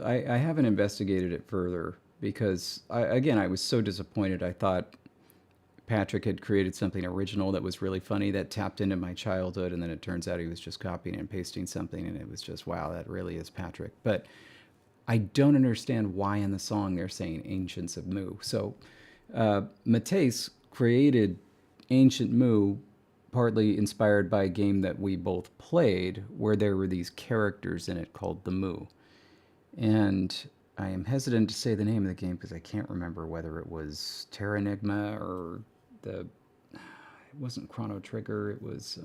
I haven't investigated it further because I was so disappointed. I thought Patrick had created something original that was really funny that tapped into my childhood, and then it turns out he was just copying and pasting something, and it was just, wow, that really is Patrick. But I don't understand why in the song they're saying Ancients of Mu. So Matisse created Ancient Mu partly inspired by a game that we both played where there were these characters in it called the Mu. And I am hesitant to say the name of the game because I can't remember whether it was Terra Enigma or the. It wasn't Chrono Trigger. It's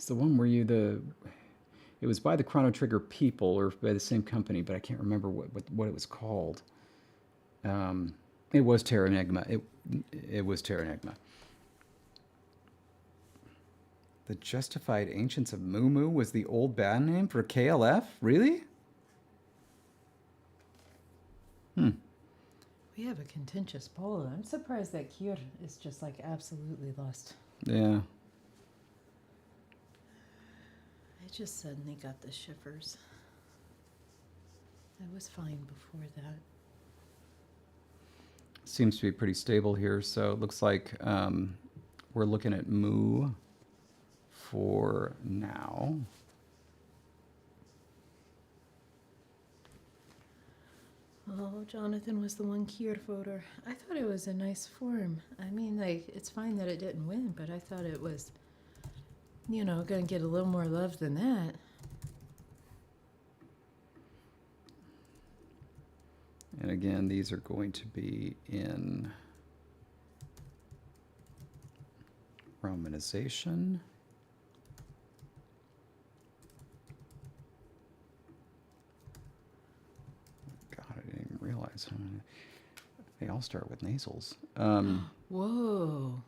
the one where you the. It was by the Chrono Trigger people or by the same company, but I can't remember what it was called. It was Terra Enigma. It was Terra Enigma. The Justified Ancients of Moo Moo was the old band name for KLF? Really? We have a contentious poll. I'm surprised that Kyr is just like absolutely lost. Yeah. I just suddenly got the shivers. I was fine before that. Seems to be pretty stable here. So it looks like we're looking at Moo for now. Oh, Jonathan was the one Kyr voter. I thought it was a nice form. I mean, like, it's fine that it didn't win, but I thought it was, gonna get a little more love than that. And again, these are going to be in romanization. God, I didn't even realize. They all start with nasals. Whoa.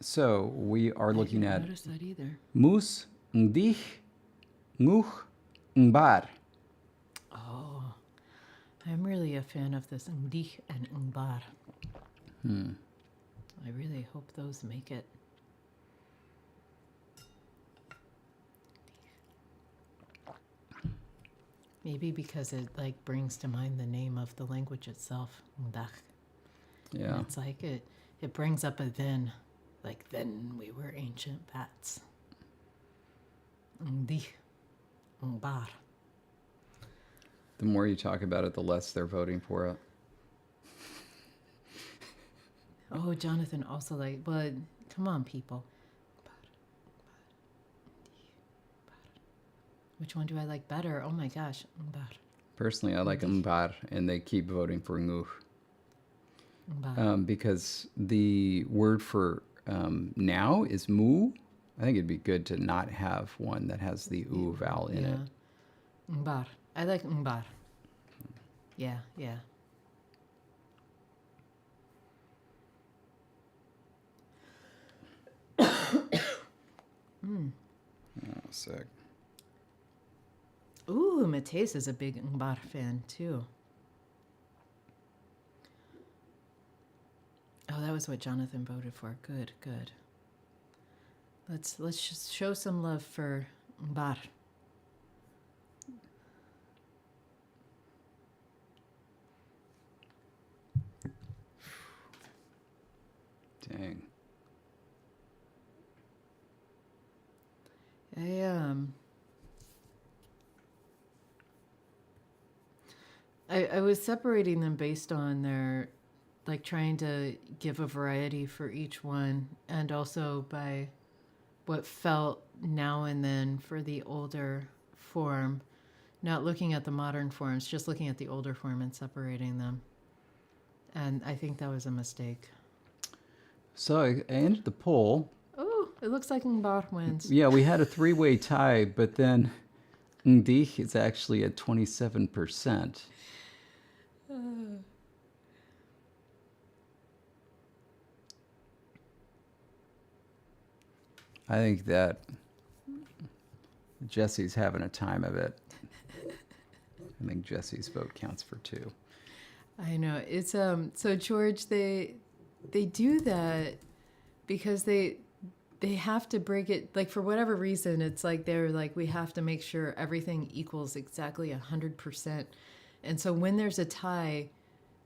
So we are looking I at didn't notice that either. mus, ndich, nguch, ngbar. Oh, I'm really a fan of this Ndich and Ngbar. I really hope those make it. Maybe because it like brings to mind the name of the language itself, Ndach. Yeah. And it's like it brings up a then, like then we were ancient bats. Ndich, Ngbar. The more you talk about it, the less they're voting for it. Oh, Jonathan also like, but come on, people. Which one do I like better? Oh my gosh, Ngbar. Personally, I like mbar, and they keep voting for nguch. Ngbar. Because the word for now is mu. I think it'd be good to not have one that has the u vowel in it. Ngbar. I like Ngbar. Yeah, yeah. Oh, sick. Ooh, Mateus is a big Ngbar fan too. Oh, that was what Jonathan voted for. Good, good. Let's just show some love for Ngbar. Dang. I was separating them based on their, like trying to give a variety for each one, and also by what felt now and then for the older form, not looking at the modern forms, just looking at the older form and separating them. And I think that was a mistake. So I ended the poll. Oh, it looks like Mbar wins. Yeah, we had a three-way tie, but then Ndich is actually at 27%. I think that Jesse's having a time of it. I think Jesse's vote counts for 2. I know. It's so George, they do that because they have to break it, like for whatever reason. It's like they're like, we have to make sure everything equals exactly 100%. And so when there's a tie,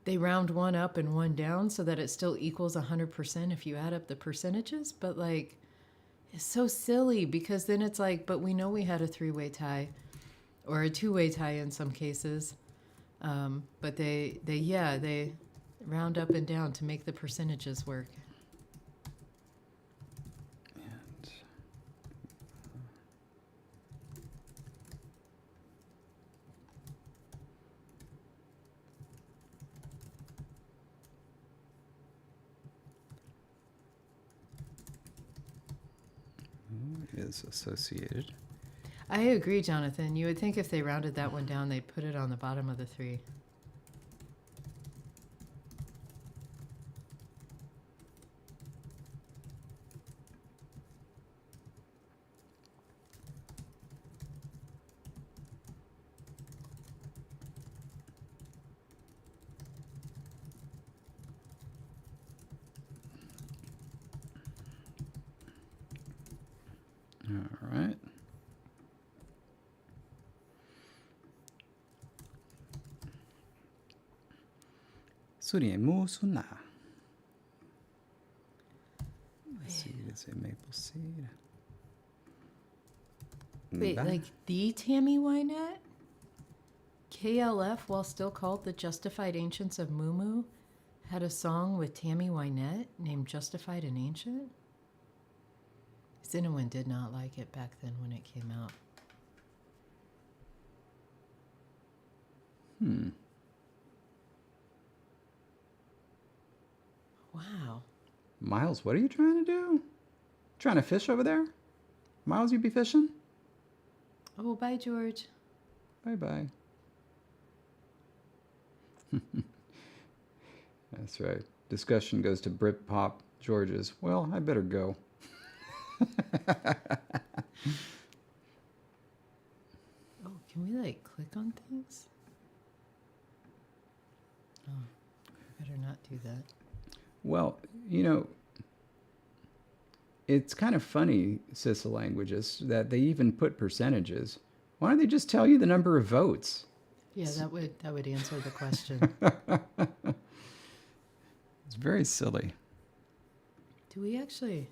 they round one up and one down so that it still equals 100% if you add up the percentages. But like, it's so silly because then it's like, but we know we had a 3-way tie or a 2-way tie in some cases. But they round up and down to make the percentages work. Is associated. I agree, Jonathan. You would think if they rounded that one down, they'd put it on the bottom of the 3. All right. 술이 무수나. Seed is a maple seed. Wait, That- like the Tammy Wynette? KLF, while still called the Justified Ancients of Mumu, had a song with Tammy Wynette named Justified and Ancient? Cinnamon did not like it back then when it came out. Wow. Miles, what are you trying to do? Trying to fish over there? Miles, you be fishing? Oh, bye, George. Bye-bye. That's right. Discussion goes to Britpop George's. Well, I better go. Oh, can we like click on things? Oh, better not do that. Well, you know, it's kind of funny, CISA languages, that they even put percentages. Why don't they just tell you the number of votes? Yeah, that would answer the question. It's very silly. Do we actually?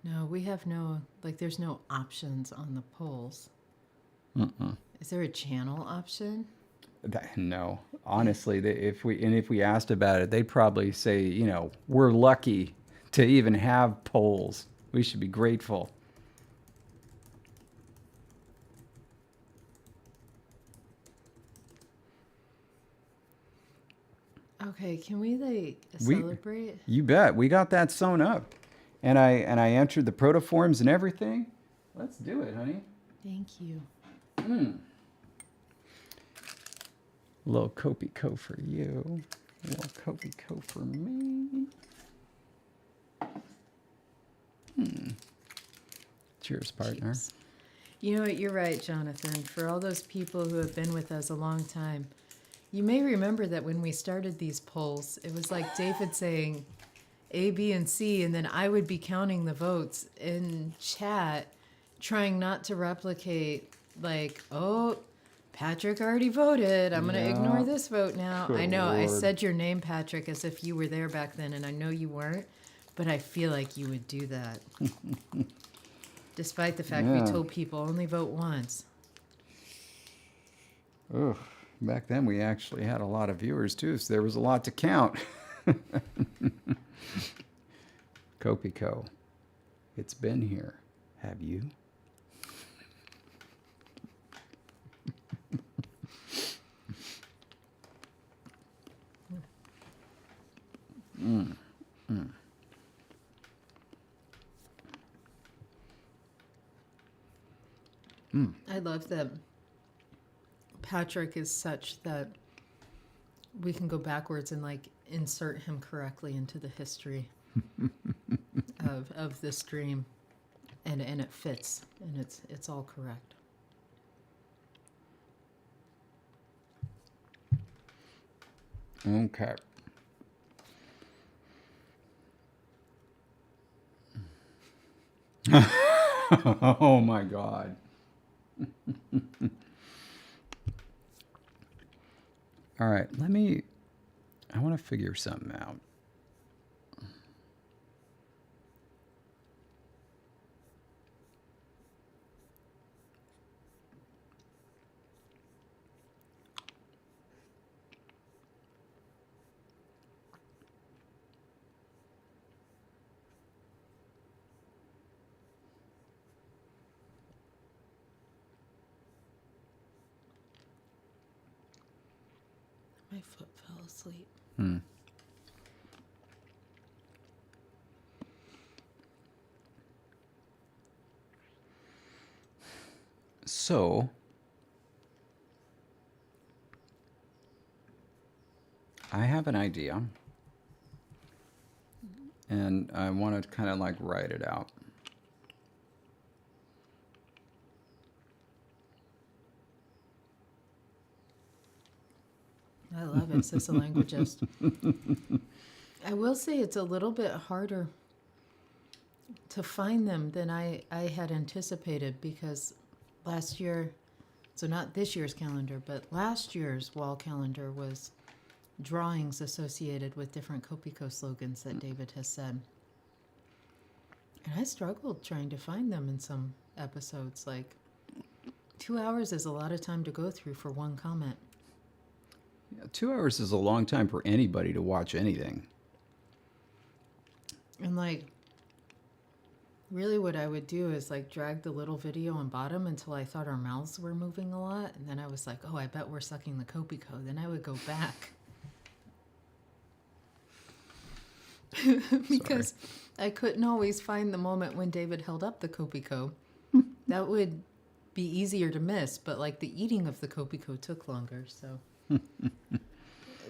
No, we have no, like there's no options on the polls. Is there a channel option? No, honestly, if we asked about it, they'd probably say, you know, we're lucky to even have polls. We should be grateful. Okay, can we like We- celebrate? You bet. We got that sewn up, and I entered the protoforms and everything. Let's do it, honey. Thank you. A little Copico for you. A little Copico for me. Cheers, partner. Cheers. You know what? You're right, Jonathan. For all those people who have been with us a long time, you may remember that when we started these polls, it was like David saying A, B, and C, and then I would be counting the votes in chat, trying not to replicate, like, oh, Patrick already voted. I'm going to Yeah. ignore this vote now. Good I know. I Lord. said your name, Patrick, as if you were there back then, and I know you weren't, but I feel like you would do that. Despite the fact we Yeah. told people only vote once. Ugh. Back then we actually had a lot of viewers too, so there was a lot to count. Copico. It's been here. Have you? I love that Patrick is such that we can go backwards and like insert him correctly into the history of this dream, and it fits, and it's all correct. Okay. Oh my God. All right, I want to figure something out. My foot fell asleep. So, I have an idea, and I want to kind of like write it out. I love it, says the languagist. I will say it's a little bit harder to find them than I had anticipated, because last year, so not this year's calendar, but last year's wall calendar was drawings associated with different Copico slogans that David has said. And I struggled trying to find them in some episodes. Like, 2 hours is a lot of time to go through for one comment. Yeah, 2 hours is a long time for anybody to watch anything. And like, really what I would do is like drag the little video on bottom until I thought our mouths were moving a lot. And then I was like, oh, I bet we're sucking the Copico. Then I would go back. Because I couldn't always find the moment when David held up the Copico. That would be easier to miss, but like the eating of the Copico took longer, so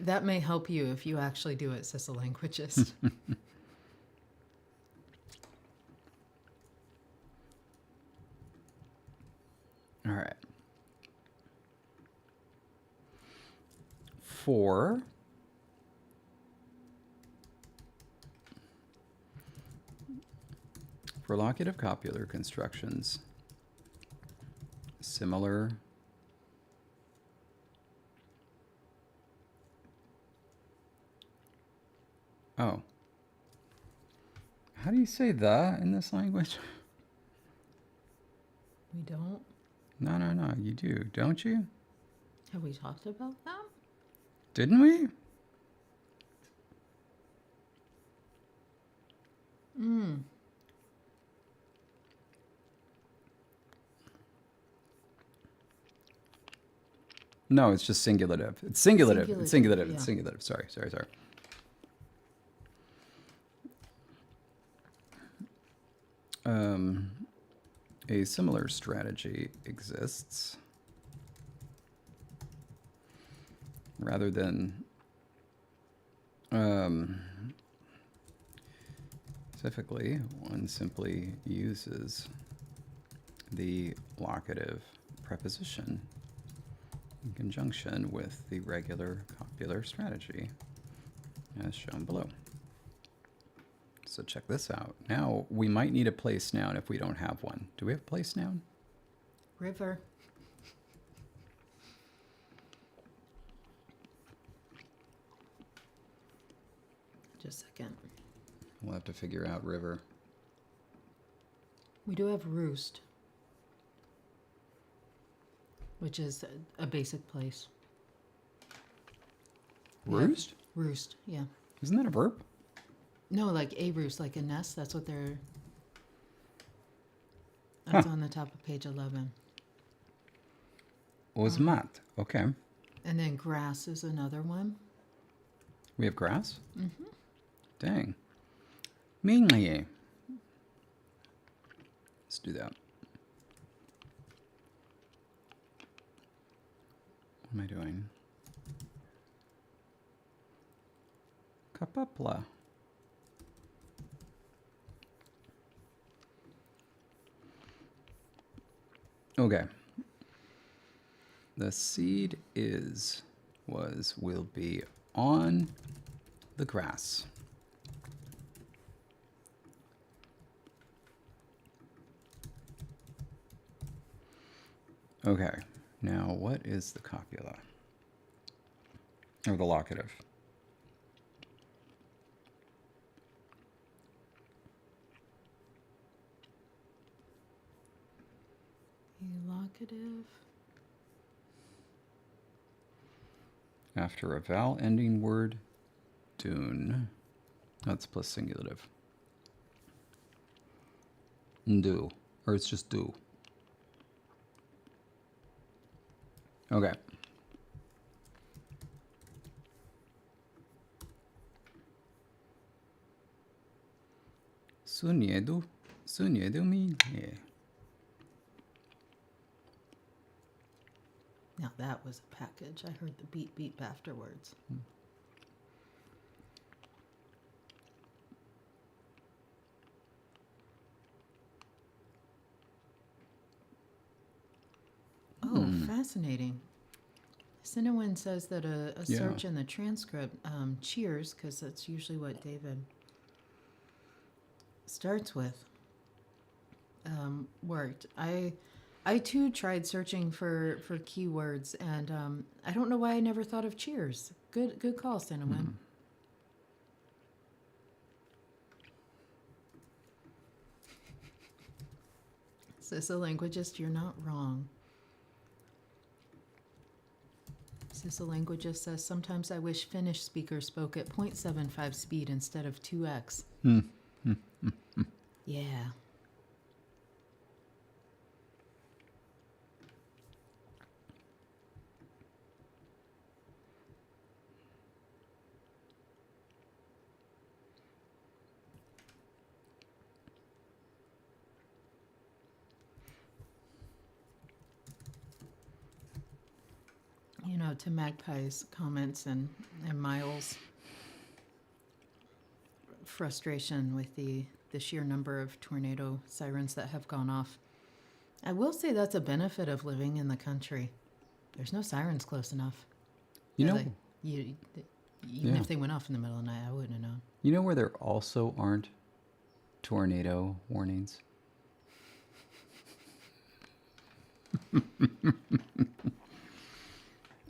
that may help you if you actually do it, says the languagist. All right. 4. For locative copular constructions, similar oh. How do you say the in this language? We don't? No, you do, don't you? Have we talked about that? Didn't we? No, it's just singulative. It's singulative. It's singulative. It's singulative. Sorry. A similar strategy exists rather than specifically, one simply uses the locative preposition in conjunction with the regular copular strategy as shown below. So check this out. Now we might need a place noun if we don't have one. Do we have a place noun? River. Just a second. We'll have to figure out river. We do have roost. which is a basic place. Roost? Roost, yeah. Isn't that a verb? No, like a roost, like a nest. That's what they're. That's on the top of page 11. Ozmat. Okay. And then grass is another one. We have grass? Mm-hmm. Dang. Mainly. Let's do that. What am I doing? Copular. Okay. The seed will be on the grass. Okay. Now, what is the copula? Or the locative? Elocative. After a vowel ending word, dune. That's plus singulative. Do. Or it's just do. Okay. Sunyedu. Sunyedu mean. Yeah. Now that was a package. I heard the beep beep afterwards. Oh, fascinating. Cinnamon says that a Yeah. search in the transcript, cheers, because that's usually what David starts with, worked. I too tried searching for keywords, and I don't know why I never thought of cheers. Good call, Cinnamon. Says the linguist, you're not wrong. Says the linguist says, sometimes I wish Finnish speakers spoke at 0.75 speed instead of 2x. Yeah. You know, to Magpie's comments and Miles' frustration with the sheer number of tornado sirens that have gone off. I will say that's a benefit of living in the country. There's no sirens close enough. You know, Like, even Yeah. if they went off in the middle of the night, I wouldn't have known. you know where there also aren't tornado warnings?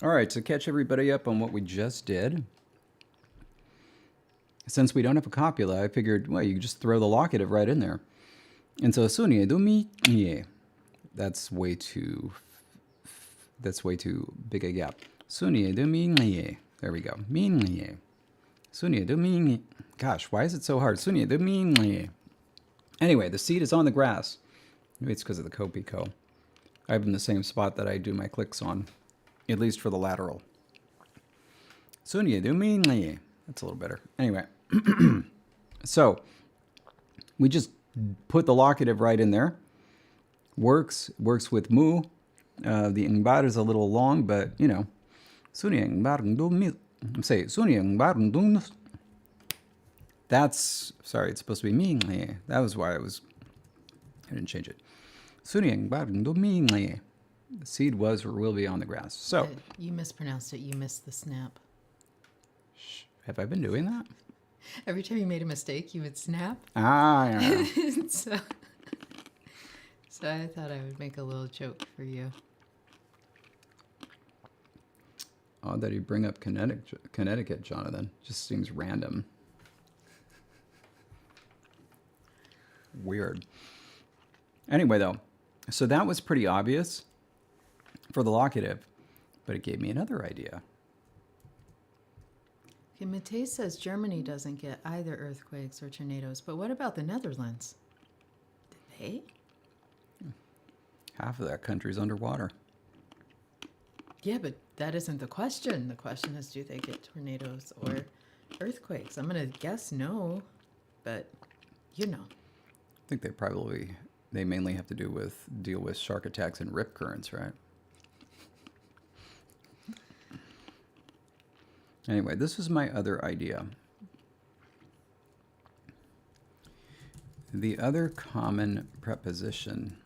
All right, to catch everybody up on what we just did, since we don't have a copula, I figured, well, you could just throw the locative right in there. And so, sunye do mi ye. That's way too big a gap. Sunye do mi ye. There we go. Mi ye. Sunye do mi. Gosh, why is it so hard? Sunye do mi ye. Anyway, the seed is on the grass. Maybe it's because of the copico. I have in the same spot that I do my clicks on, at least for the lateral. Sunye do mi ye. That's a little better. Anyway, so we just put the locative right in there. Works with mu. The ngbar is a little long, but you know. That's, sorry, it's supposed to be mi. That was why I didn't change it. The seed was or will be on the grass. So, You mispronounced it. You missed the snap. have I been doing that? Every time you made a mistake, you would snap. Ah, yeah. so I thought I would make a little joke for you. Odd that you bring up Connecticut, Jonathan. Just seems random. Weird. Anyway, though, so that was pretty obvious. for the locative, but it gave me another idea. Okay, Matei says Germany doesn't get either earthquakes or tornadoes, but what about the Netherlands? Did they? Half of that country's underwater. Yeah, but that isn't the question. The question is, do they get tornadoes or earthquakes? I'm going to guess no, but you know. I think they mainly have to deal with shark attacks and rip currents, right? Anyway, this is my other idea. The other common preposition.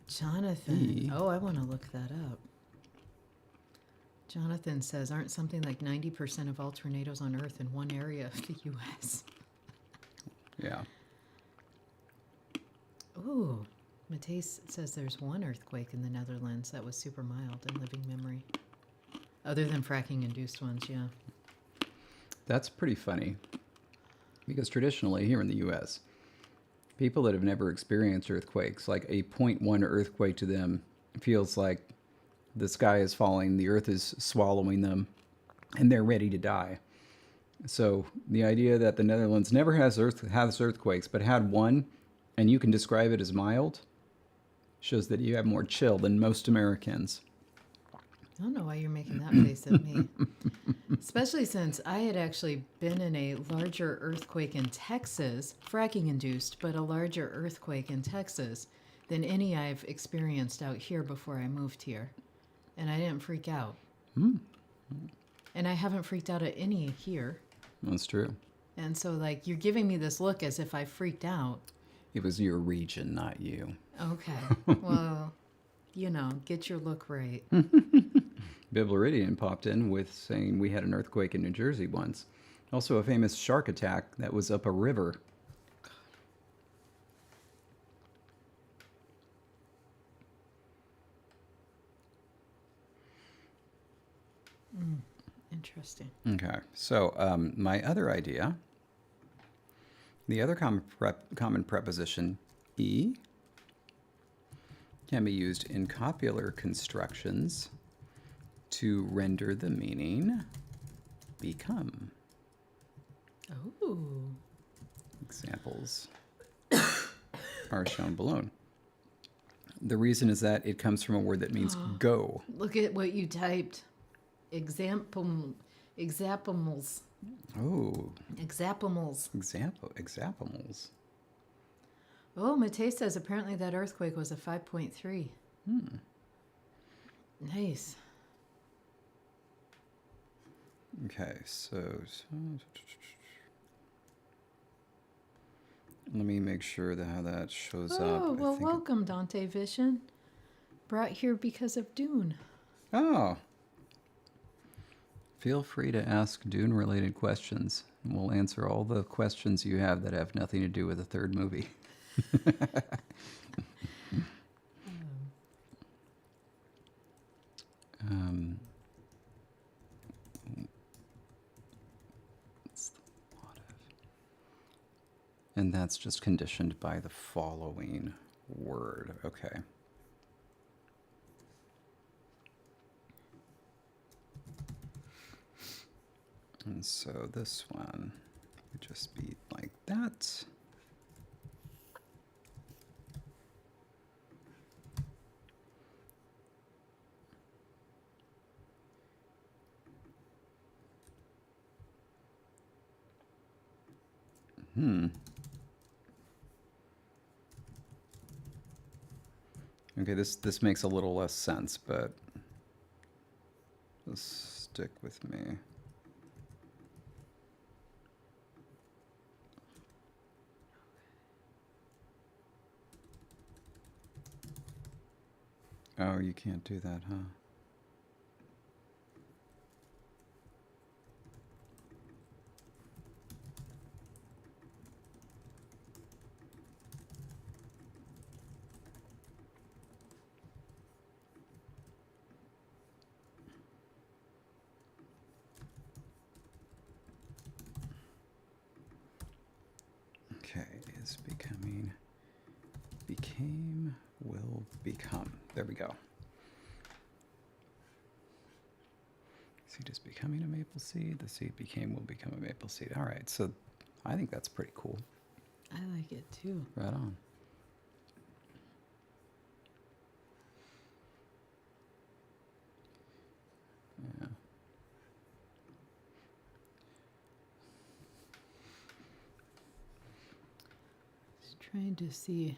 Jonathan. Oh, I want to look that up. Jonathan says, aren't something like 90% of all tornadoes on Earth in one area of the U.S.? Yeah. Ooh, Matisse says there's one earthquake in the Netherlands that was super mild in living memory. Other than fracking-induced ones, yeah. That's pretty funny. Because traditionally, here in the U.S., people that have never experienced earthquakes, like a 0.1 earthquake to them feels like the sky is falling, the earth is swallowing them, and they're ready to die. So the idea that the Netherlands never has earthquakes, but had one, and you can describe it as mild, shows that you have more chill than most Americans. I don't know why you're making that face at me. Especially since I had actually been in a larger earthquake in Texas, fracking induced, but a larger earthquake in Texas than any I've experienced out here before I moved here. And I didn't freak out. And I haven't freaked out at any here. That's true. And so, like, you're giving me this look as if I freaked out. It was your region, not you. Okay. Well, you know, get your look right. Bibleridian popped in with saying we had an earthquake in New Jersey once. Also a famous shark attack that was up a river. Interesting. Okay, so my other idea, the other common preposition, e, can be used in copular constructions to render the meaning become. Oh. Examples are shown below. The reason is that it comes from a word that means go. Look at what you typed. Examples. Oh, Examples. examples. Oh, Matei says apparently that earthquake was a 5.3. Nice. Okay, so let me make sure that how that shows up. Oh, I well, think welcome, Dante Vision. Brought here because of Dune. Oh. Feel free to ask Dune-related questions. And we'll answer all the questions you have that have nothing to do with the third movie. And that's just conditioned by the following word. Okay. And so this one would just be like that. Okay, this makes a little less sense, but just stick with me. Oh, you can't do that, huh? Okay, is became will become. There we go. Seed is becoming a maple seed. The seed will become a maple seed. All right, so I think that's pretty cool. I like it too. Right on. Yeah. Just trying to see.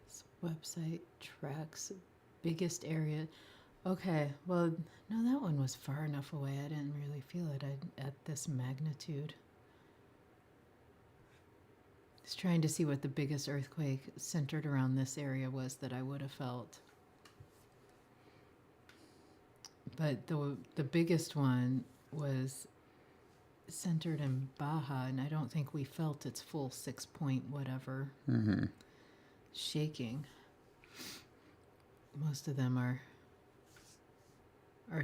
This website tracks biggest area. Okay, well, no, that one was far enough away. I didn't really feel it at this magnitude. Just trying to see what the biggest earthquake centered around this area was that I would have felt. But the biggest one was centered in Baja, and I don't think we felt its full 6 point whatever shaking. Most of them are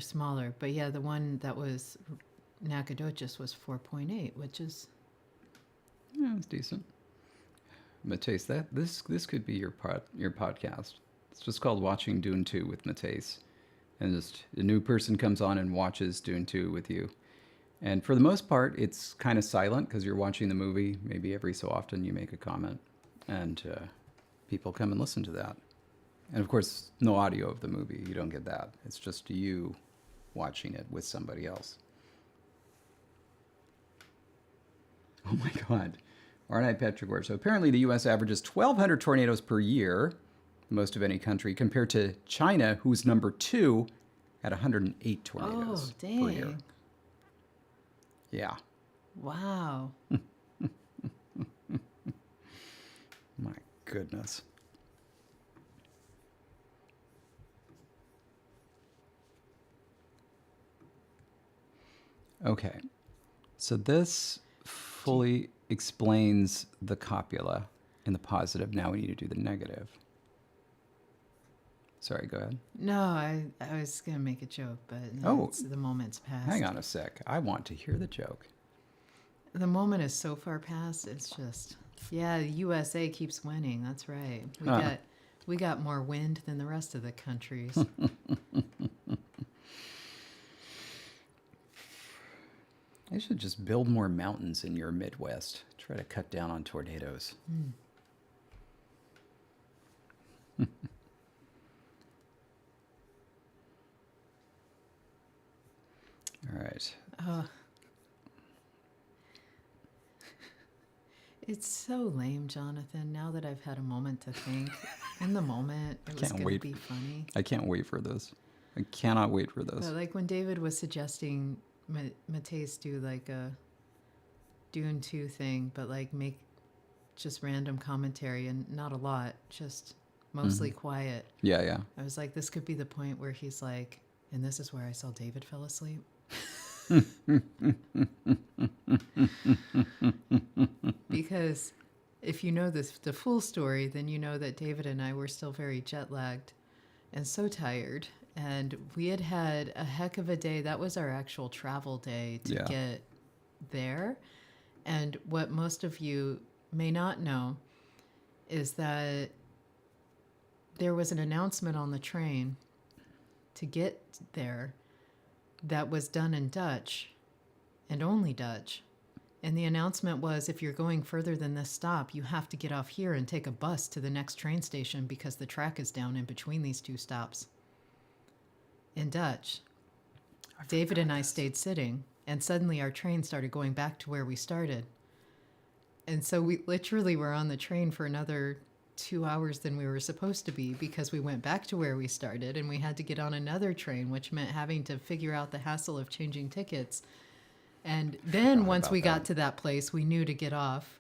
smaller, but yeah, the one that was Nacogdoches was 4.8, which is It's decent. Matisse, this could be your podcast. It's just called Watching Dune 2 with Matisse. And just a new person comes on and watches Dune 2 with you. And for the most part, it's kind of silent because you're watching the movie. Maybe every so often you make a comment, and people come and listen to that. And of course, no audio of the movie. You don't get that. It's just you watching it with somebody else. Oh my God. Aren't I petrified? So apparently the U.S. averages 1,200 tornadoes per year, most of any country, compared to China, who's number 2 at 108 tornadoes per year. dang. Yeah. Wow. My goodness. Okay. So this fully explains the copula in the positive. Now we need to do the negative. Sorry, go ahead. No, I was going to make a joke, but Oh. the moment's passed. Hang on a sec. I want to hear the joke. The moment is so far past. It's just, yeah, the USA keeps winning. That's right. We got more wind than the rest of the countries. They should just build more mountains in your Midwest. Try to cut down on tornadoes. All right. It's so lame, Jonathan. Now that I've had a moment to think, in the moment, it was Can't going to wait. be funny. I can't wait for this. I cannot wait for this. But like when David was suggesting Mateus do like a Dune 2 thing, but like make just random commentary and not a lot, just mostly quiet. Yeah, yeah. I was like, this could be the point where he's like, and this is where I saw David fell asleep. Because if you know the full story, then you know that David and I were still very jet lagged and so tired. And we had a heck of a day. That was our actual travel day to get there. And what most of you may not know is that there was an announcement on the train to get there that was done in Dutch and only Dutch. And the announcement was, if you're going further than this stop, you have to get off here and take a bus to the next train station because the track is down in between these two stops. In Dutch. David and I stayed sitting, and suddenly our train started going back to where we started. And so we literally were on the train for another 2 hours than we were supposed to be because we went back to where we started and we had to get on another train, which meant having to figure out the hassle of changing tickets. And then once we got to that place, we knew to get off,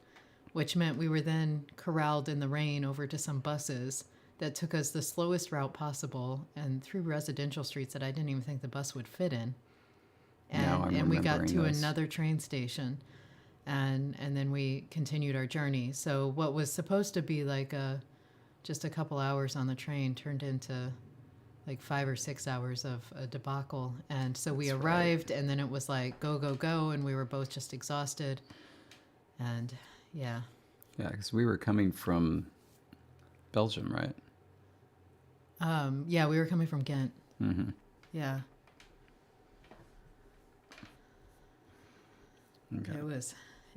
which meant we were then corralled in the rain over to some buses that took us the slowest route possible and through residential streets that I didn't even think the bus would fit in. And we got to another train station. And then we continued our journey. So what was supposed to be like just a couple hours on the train turned into like 5 or 6 hours of a debacle. And so we arrived, and then it was like, go, go, go, and we were both just exhausted. And yeah. Yeah, because we were coming from Belgium, right? Yeah, we were coming from Ghent. Mm-hmm. Yeah, Okay. it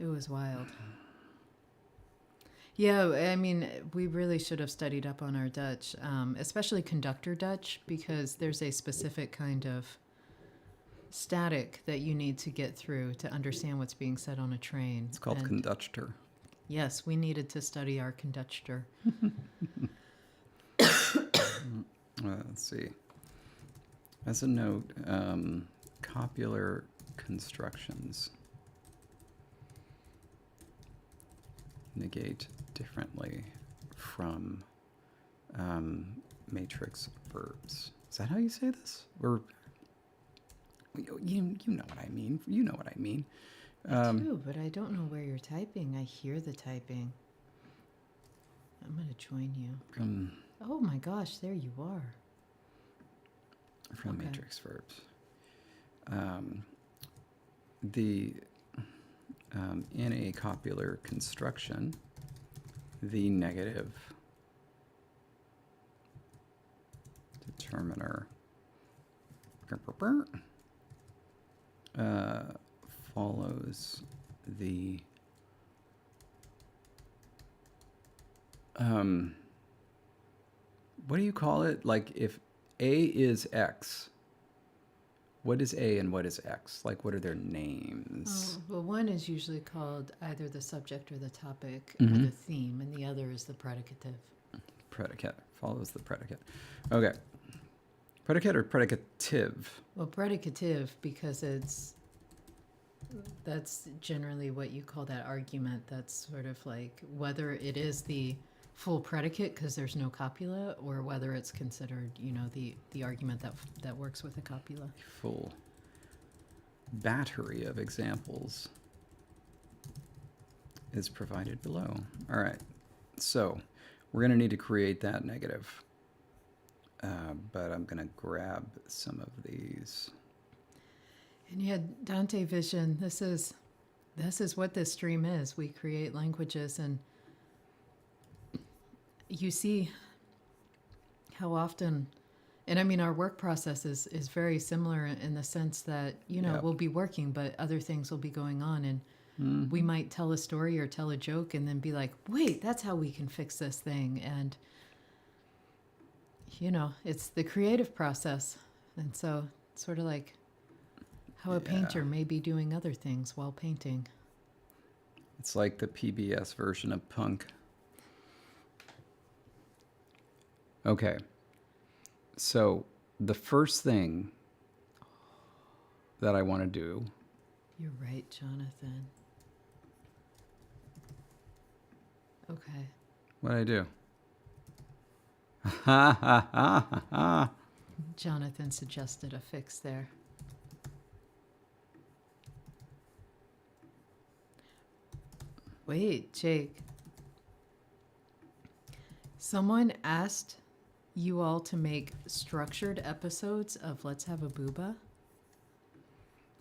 was wild. Yeah, I mean, we really should have studied up on our Dutch, especially conductor Dutch, because there's a specific kind of static that you need to get through to understand what's being said on a train. It's called And conductor. yes, we needed to study our conductor. Let's see. As a note, copular constructions negate differently from matrix verbs. Is that how you say this? Or you know what I mean. You know what I mean. I do, but I don't know where you're typing. I hear the typing. I'm going to join you. Oh my gosh, there you are. From Okay. matrix verbs. In a copular construction, the negative determiner follows the what do you call it? Like if A is X, what is A and what is X? Like what are their names? Well, one is usually called either the subject or the topic Mm-hmm. or the theme, and the other is the predicative. Predicate follows the predicate. Okay. Predicate or predicative? Well, predicative because that's generally what you call that argument. That's sort of like whether it is the full predicate because there's no copula, or whether it's considered, the argument that works with a copula. Full battery of examples is provided below. All right. So we're going to need to create that negative. But I'm going to grab some of these. And yeah, Dante Vision, this is what this stream is. We create languages, and you see how often, and I mean, our work process is very similar in the sense that, Yep. we'll be working, but other things will be going on, and we might tell a story or tell a joke and then be like, wait, that's how we can fix this thing. And, it's the creative process. And so it's sort of like how a painter may be doing other things while painting. It's like the PBS version of punk. Okay. So the first thing that I want to do. You're right, Jonathan. Okay. What did I do? Ha ha ha ha ha. Jonathan suggested a fix there. Wait, Jake. Someone asked you all to make structured episodes of Let's Have a Booba.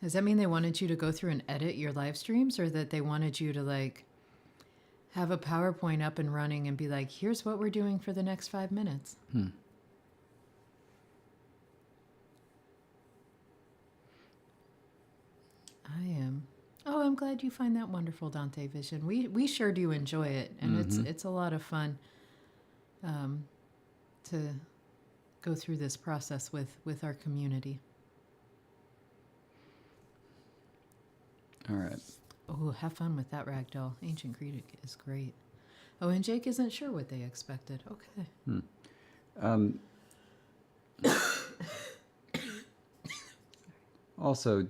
Does that mean they wanted you to go through and edit your live streams, or that they wanted you to have a PowerPoint up and running and be like, here's what we're doing for the next 5 minutes? I am. Oh, I'm glad you find that wonderful, Dante Vision. We sure do enjoy it, and it's a lot of fun to go through this process with our community. All right. Oh, have fun with that ragdoll. Ancient Greek is great. Oh, and Jake isn't sure what they expected. Okay. Also,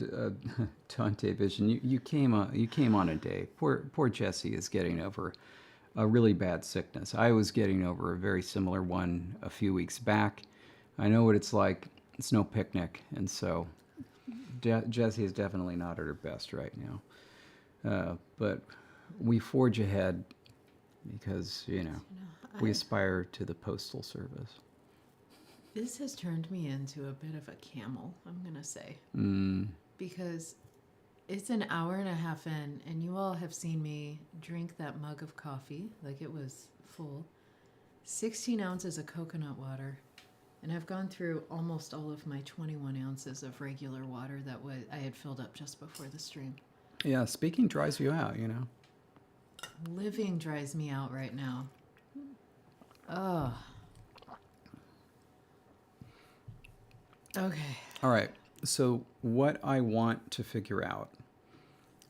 Dante Vision, you came on a day. Poor Jesse is getting over a really bad sickness. I was getting over a very similar one a few weeks back. I know what it's like. It's no picnic, and so Jessie is definitely not at her best right now. But we forge ahead because we aspire to the postal service. This has turned me into a bit of a camel, I'm going to say. Because it's an hour and a half in, and you all have seen me drink that mug of coffee like it was full. 16 ounces of coconut water. And I've gone through almost all of my 21 ounces of regular water that I had filled up just before the stream. Yeah, speaking dries you out, you know. Living dries me out right now. Oh. Okay. All right. So what I want to figure out,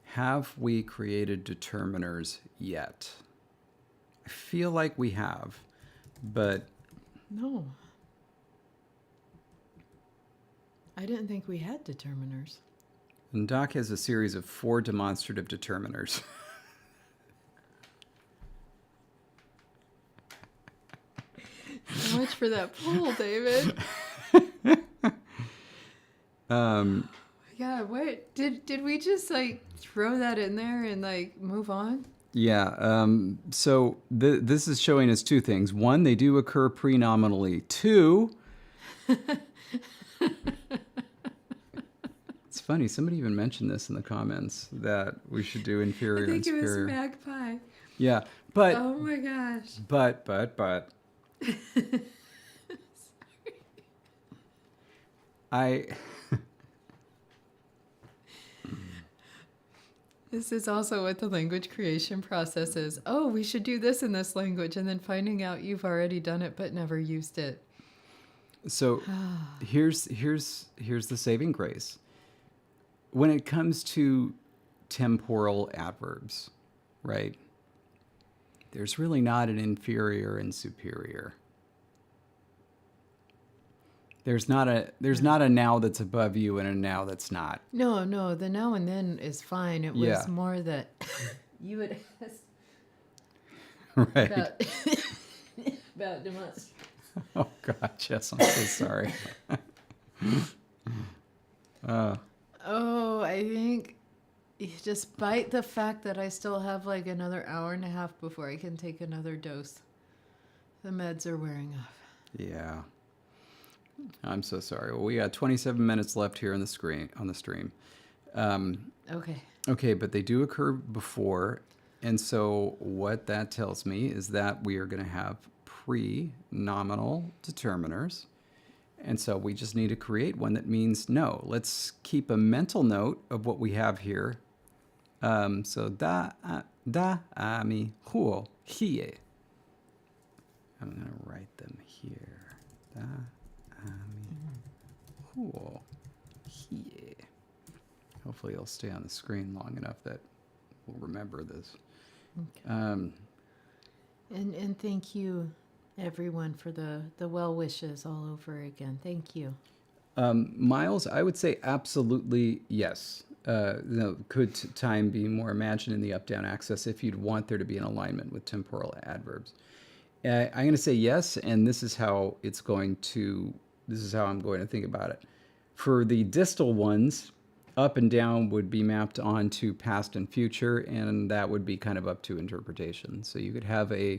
have we created determiners yet? I feel like we have, but No. I didn't think we had determiners. and Doc has a series of 4 demonstrative determiners. So much for that poll, David. Yeah, what did we just like throw that in there and like move on? Yeah. So this is showing us 2 things. 1, they do occur pre-nominally. 2, it's funny. Somebody even mentioned this in the comments that we should do inferior I think and it was superior. Magpie. Yeah, but Oh my gosh. but I This is also what the language creation process is. Oh, we should do this in this language, and then finding out you've already done it but never used it. so here's the saving grace. When it comes to temporal adverbs, right? There's really not an inferior and superior. There's not a now that's above you and a now that's not. No, the now and then is fine. It was Yeah. more that you would ask Right. about demonstration. Oh God, Jess, I'm so sorry. Oh, I think despite the fact that I still have like another hour and a half before I can take another dose, the meds are wearing off. Yeah. I'm so sorry. Well, we got 27 minutes left here on the stream. Okay. Okay, but they do occur before, and so what that tells me is that we are going to have pre-nominal determiners, and so we just need to create one that means no. Let's keep a mental note of what we have here. So ami huo hie. I'm going to write them here. Da ami huo hie. Hopefully it'll stay on the screen long enough that we'll remember this. Okay. And thank you, everyone, for the well wishes all over again. Thank you. Miles, I would say absolutely yes. Could time be more imagined in the up-down axis if you'd want there to be an alignment with temporal adverbs? I'm going to say yes, and this is how I'm going to think about it. For the distal ones, up and down would be mapped onto past and future, and that would be kind of up to interpretation. So you could have a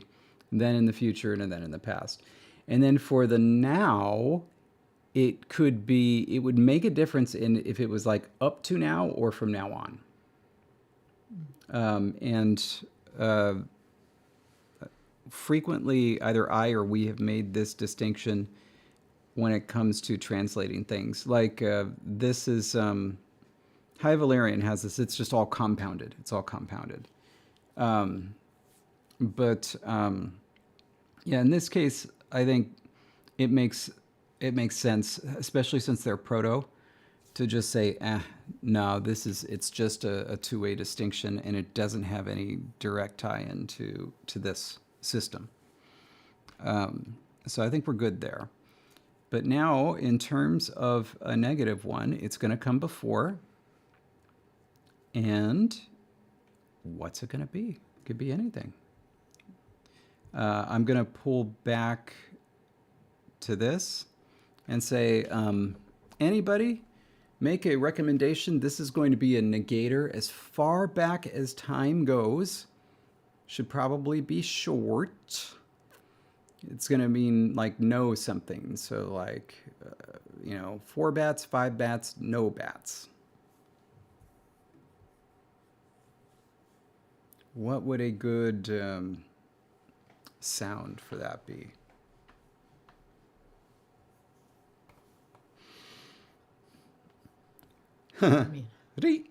then in the future and a then in the past. And then for the now, it would make a difference in if it was like up to now or from now on. Frequently, either I or we have made this distinction when it comes to translating things. Like this is, High Valerian has this, it's just all compounded. It's all compounded. Yeah, in this case, I think it makes sense, especially since they're proto, to just say, no, it's just a two-way distinction, and it doesn't have any direct tie-in to this system. So I think we're good there. But now, in terms of a negative one, it's going to come before. And what's it going to be? It could be anything. I'm going to pull back to this and say, anybody make a recommendation. This is going to be a negator as far back as time goes. Should probably be short. It's going to mean like no something. So like, 4 bats, 5 bats, no bats. What would a good sound for that be? I mean, Re.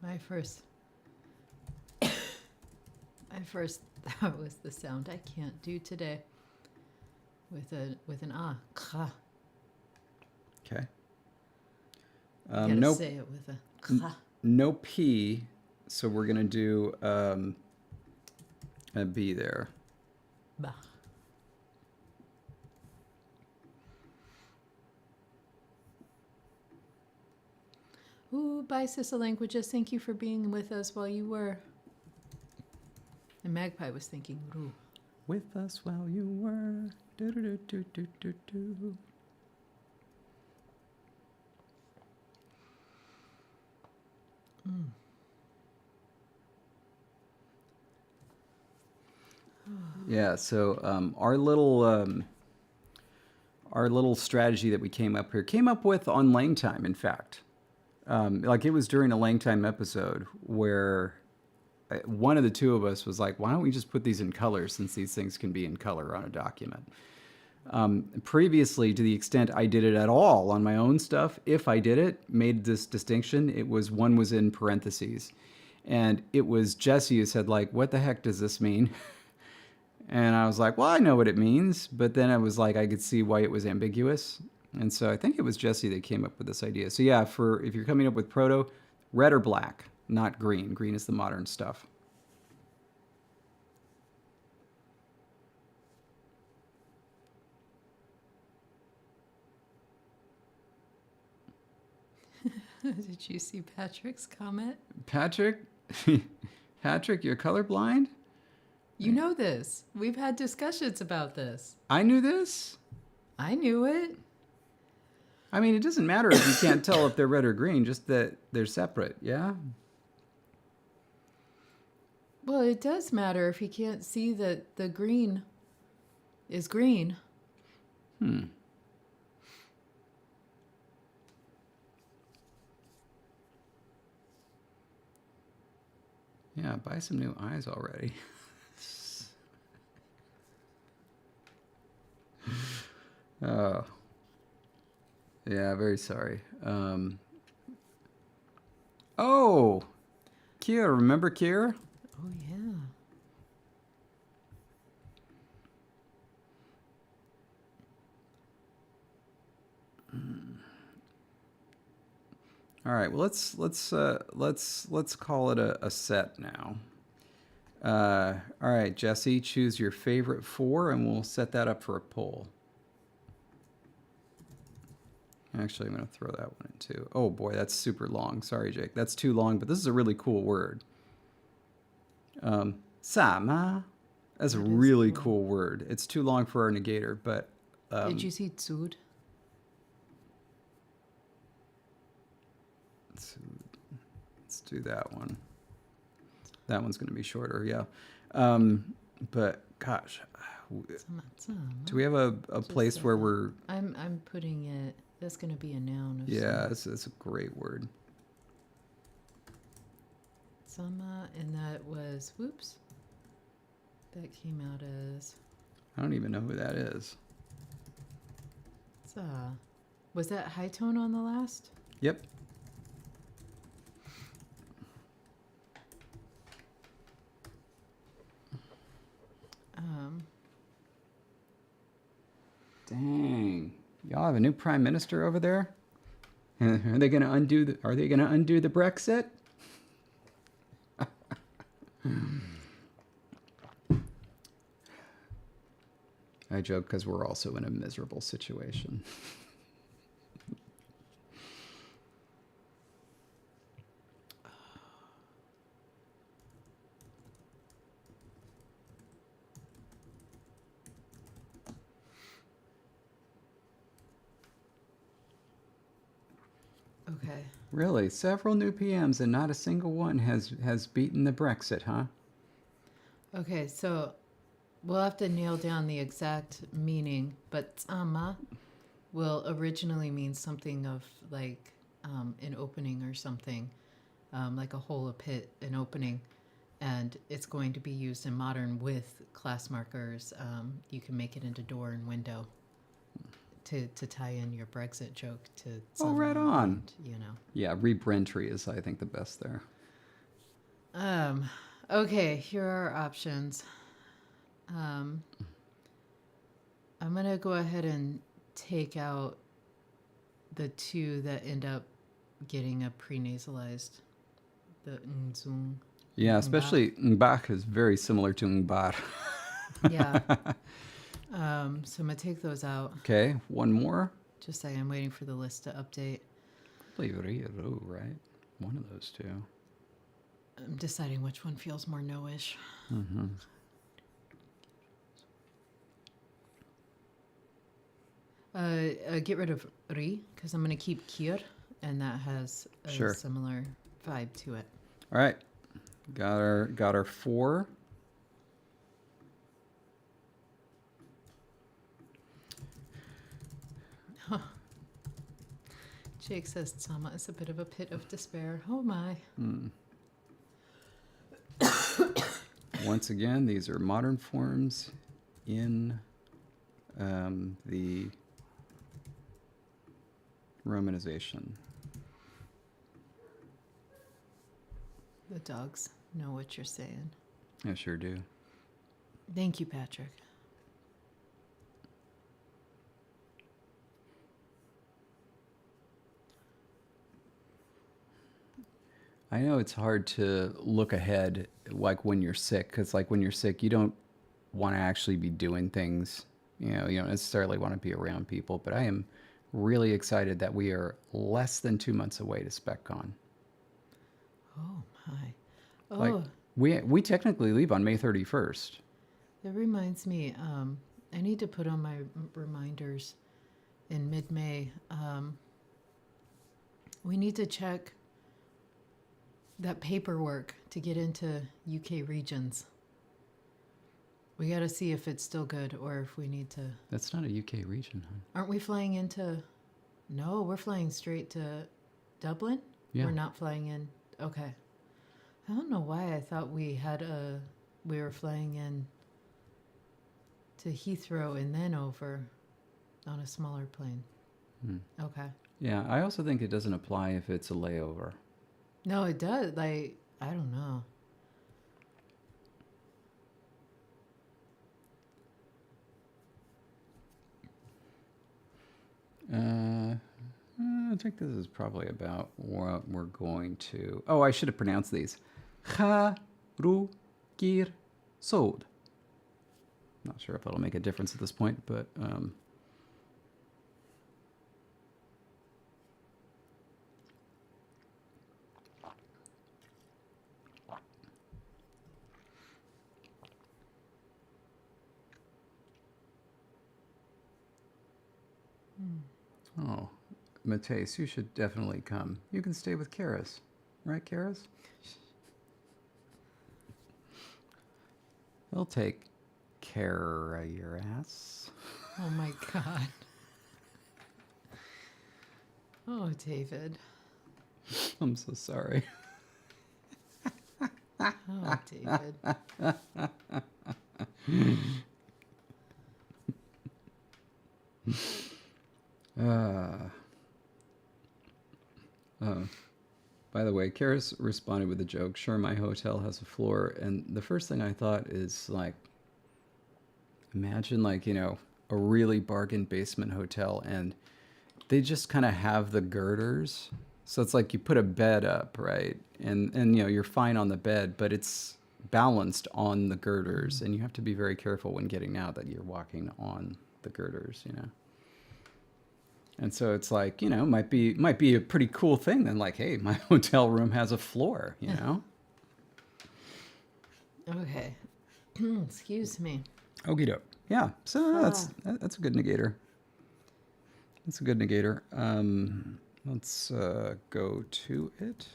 my first that was the sound I can't do today with an ah. Kha. Okay. Gotta No, say it with a kha. no P, so we're going to do a B there. Bah. Ooh, bye, Sissa Languages. Thank you for being with us while you were. And Magpie was thinking, Roo. With us while you were. Do, do, do, do, do, do. Yeah, so our little strategy that we came up with on LangTime, in fact. Like it was during a LangTime episode where one of the two of us was like, why don't we just put these in color since these things can be in color on a document? Previously, to the extent I did it at all on my own stuff, if I did it, made this distinction, one was in parentheses. And it was Jesse who said, like, what the heck does this mean? And I was like, well, I know what it means. But then I was like, I could see why it was ambiguous. And so I think it was Jesse that came up with this idea. So yeah, if you're coming up with proto, red or black, not green. Green is the modern stuff. Did you see Patrick's comment? Patrick, you're colorblind? You know this. We've had discussions about this. I knew this? I knew it. I mean, it doesn't matter if you can't tell if they're red or green, just that they're separate, yeah? Well, it does matter if you can't see that the green is green. Yeah, buy some new eyes already. Oh. Yeah, very sorry. Oh! Kier, remember Kier? Oh, yeah. All right. Well, let's call it a set now. All right, Jesse, choose your favorite 4, and we'll set that up for a poll. Actually, I'm going to throw that one in too. Oh boy, that's super long. Sorry, Jake. That's too long, but this is a really cool word. Sama. That's a really cool word. It's too long for our negator, but... Did you see Tsud? Let's do that one. That one's going to be shorter, yeah. But gosh, do we have a place where we're... I'm putting it... That's going to be a noun. Yeah, it's a great word. Sama, and that was... Whoops. That came out as... I don't even know who that is. Was that high tone on the last? Yep. Dang. Y'all have a new prime minister over there? Are they going to undo the Brexit? I joke because we're also in a miserable situation. Okay. Really? Several new PMs and not a single one has beaten the Brexit, huh? Okay, so we'll have to nail down the exact meaning, but tsama will originally mean something of like an opening or something, like a hole, a pit, an opening. and it's going to be used in modern with class markers. You can make it into door and window to tie in your Brexit joke to Oh, right someone, on. and, you know. Yeah, rebrentry is, I think, the best there. Okay, here are our options. I'm gonna go ahead and take out the two that end up getting a prenasalized, the nzung. Yeah, Ngba. especially Mbach is very similar to Ngbar. Yeah. So I'm gonna take those out. Okay, one more. Just saying, I'm waiting for the list to update. Livreiro, right? One of those two. I'm deciding which one feels more no-ish. Get rid of ri because I'm gonna keep kir, and that has a Sure. similar vibe to it. All right, got our 4. Jake says Tsama is a bit of a pit of despair. Oh my. Once again, these are modern forms in the romanization. The dogs know what you're saying. I sure do. Thank you, Patrick. I know it's hard to look ahead, like when you're sick, because like when you're sick, you don't want to actually be doing things. You don't necessarily want to be around people. But I am really excited that we are less than 2 months away to SpecCon. Oh my. Oh, Like we technically leave on May 31st. that reminds me. I need to put on my reminders in mid-May. We need to check that paperwork to get into UK regions. We got to see if it's still good or if we need to. That's not a UK region, huh? Aren't we flying into? No, we're flying straight to Dublin. Yeah. We're not flying in. Okay. I don't know why I thought we were flying in to Heathrow and then over on a smaller plane. Okay. Yeah, I also think it doesn't apply if it's a layover. No, it does. Like, I don't know. I think this is probably about what we're going to. Oh, I should have pronounced these. Ha, ru, gir, sod. Not sure if that'll make a difference at this point, but oh, Mateus, you should definitely come. You can stay with Karis. Right, Karis? He'll take care of your ass. Oh my God. Oh, David. I'm so sorry. Oh, David. By the way, Karis responded with a joke. Sure, my hotel has a floor. And the first thing I thought is like, imagine like, a really bargain basement hotel and they just kind of have the girders. So it's like you put a bed up, right? And you're fine on the bed, but it's balanced on the girders. And you have to be very careful when getting out that you're walking on the girders, And so it's like, might be a pretty cool thing then, like, hey, my hotel room has a floor, Okay. Excuse me. Okie doke. Yeah. So that's a good negator. That's a good negator. Let's go to it.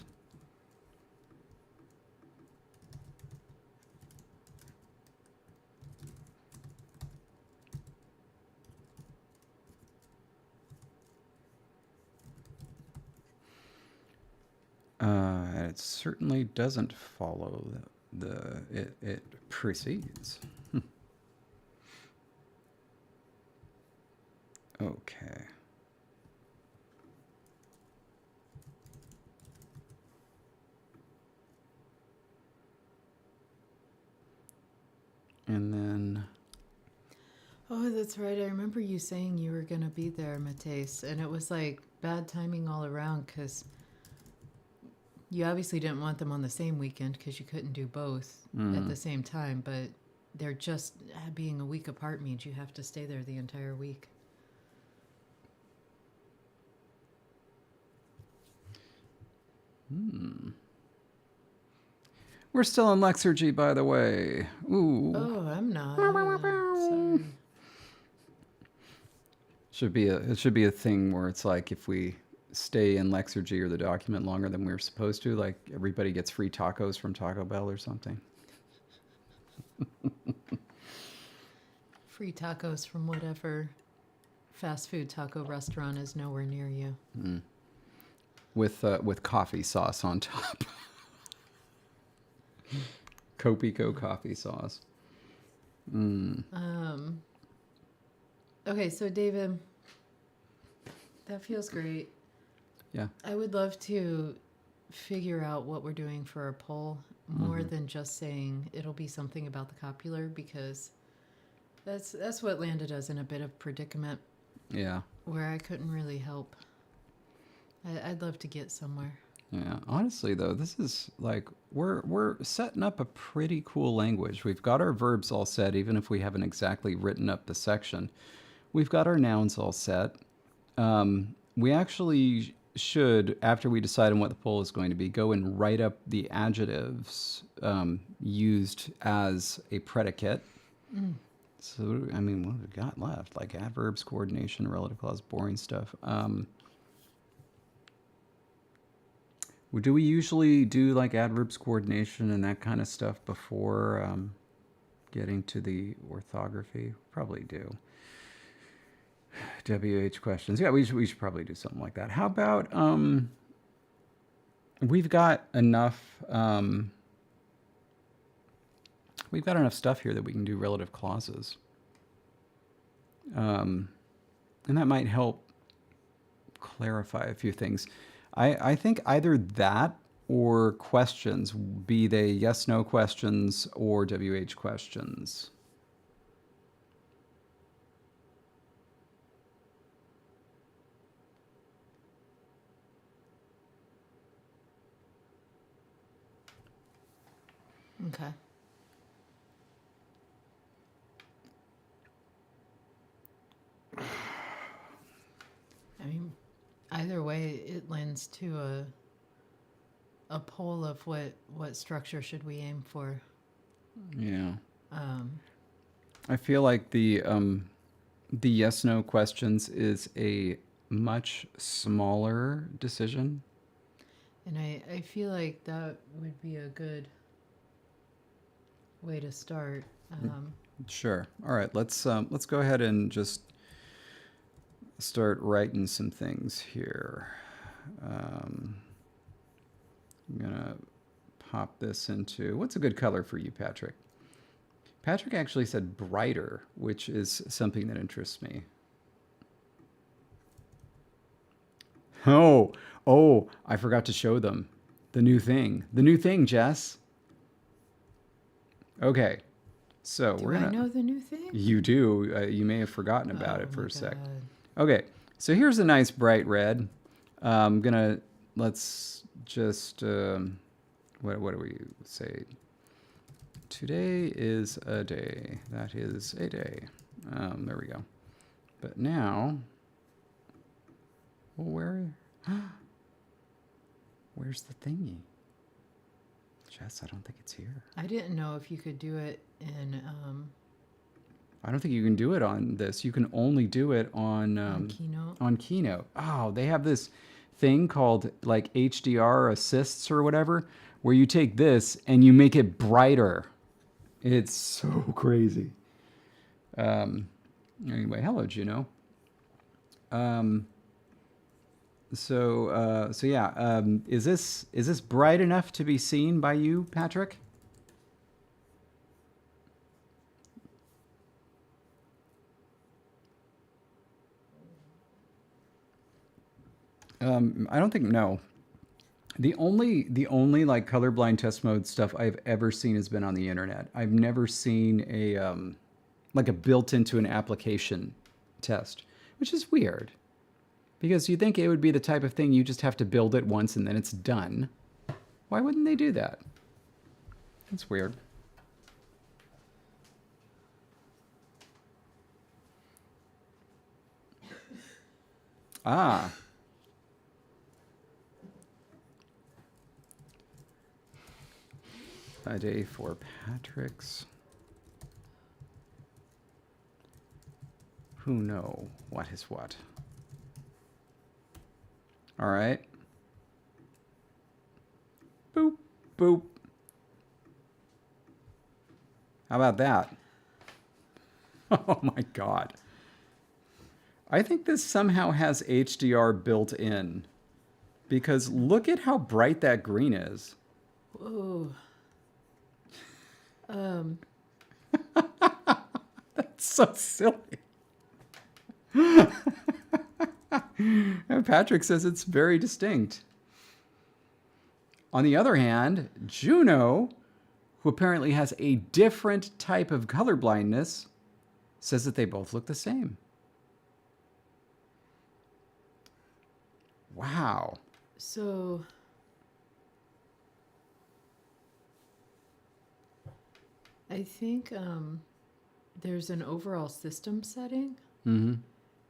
It certainly doesn't follow it precedes. Okay. And then, Oh, that's right. I remember you saying you were going to be there, Mateus, and it was like bad timing all around because you obviously didn't want them on the same weekend because you couldn't do both at the same time, but they're just being a week apart means you have to stay there the entire week. we're still in Lexergy, by the way. Ooh. Oh, I'm not. Sorry. It should be a thing where it's like if we stay in Lexergy or the document longer than we're supposed to, like everybody gets free tacos from Taco Bell or something. Free tacos from whatever fast food taco restaurant is nowhere near you. With coffee sauce on top. Copico coffee sauce. Okay, so David, that feels great. Yeah. I would love to figure out what we're doing for our poll more than just saying it'll be something about the copular because that's what landed us in a bit of predicament Yeah. where I couldn't really help. I'd love to get somewhere. Yeah. Honestly, though, this is like we're setting up a pretty cool language. We've got our verbs all set, even if we haven't exactly written up the section. We've got our nouns all set. We actually should, after we decide on what the poll is going to be, go and write up the adjectives used as a predicate. So, I mean, what have we got left? Like adverbs, coordination, relative clause, boring stuff. Do we usually do like adverbs, coordination, and that kind of stuff before getting to the orthography? Probably do. WH questions. Yeah, we should probably do something like that. How about we've got enough stuff here that we can do relative clauses. And that might help clarify a few things. I think either that or questions, be they yes, no questions or WH questions. Okay. I mean, either way, it lends to a poll of what structure should we aim for. Yeah. I feel like the yes no questions is a much smaller decision. And I feel like that would be a good way to start. Sure. All right. Let's go ahead and just start writing some things here. I'm gonna pop this into, what's a good color for you, Patrick? Patrick actually said brighter, which is something that interests me. Oh, I forgot to show them the new thing. The new thing, Jess. Okay. So Do we're gonna. I know the new thing? You do. You may have forgotten about it for my a sec. God. Okay. So here's a nice bright red. Let's just what do we say? Today is a day. That is a day. There we go. But now, well, where's the thingy? Jess, I don't think it's here. I didn't know if you could do it in I don't think you can do it on this. You can only do it on Keynote. On Keynote. Oh, they have this thing called like HDR assists or whatever, where you take this and you make it brighter. It's so crazy. Anyway, hello, Juno. So yeah, is this bright enough to be seen by you, Patrick? I don't think no. The only like colorblind test mode stuff I've ever seen has been on the internet. I've never seen a like a built into an application test, which is weird because you think it would be the type of thing you just have to build it once and then it's done. Why wouldn't they do that? That's weird. Ah, a day for Patrick's. Who know what is what? All right. Boop, boop. How about that? Oh my God. I think this somehow has HDR built in because look at how bright that green is. Whoa. That's so silly. And Patrick says it's very distinct. On the other hand, Juno, who apparently has a different type of color blindness, says that they both look the same. Wow. So I think there's an overall system setting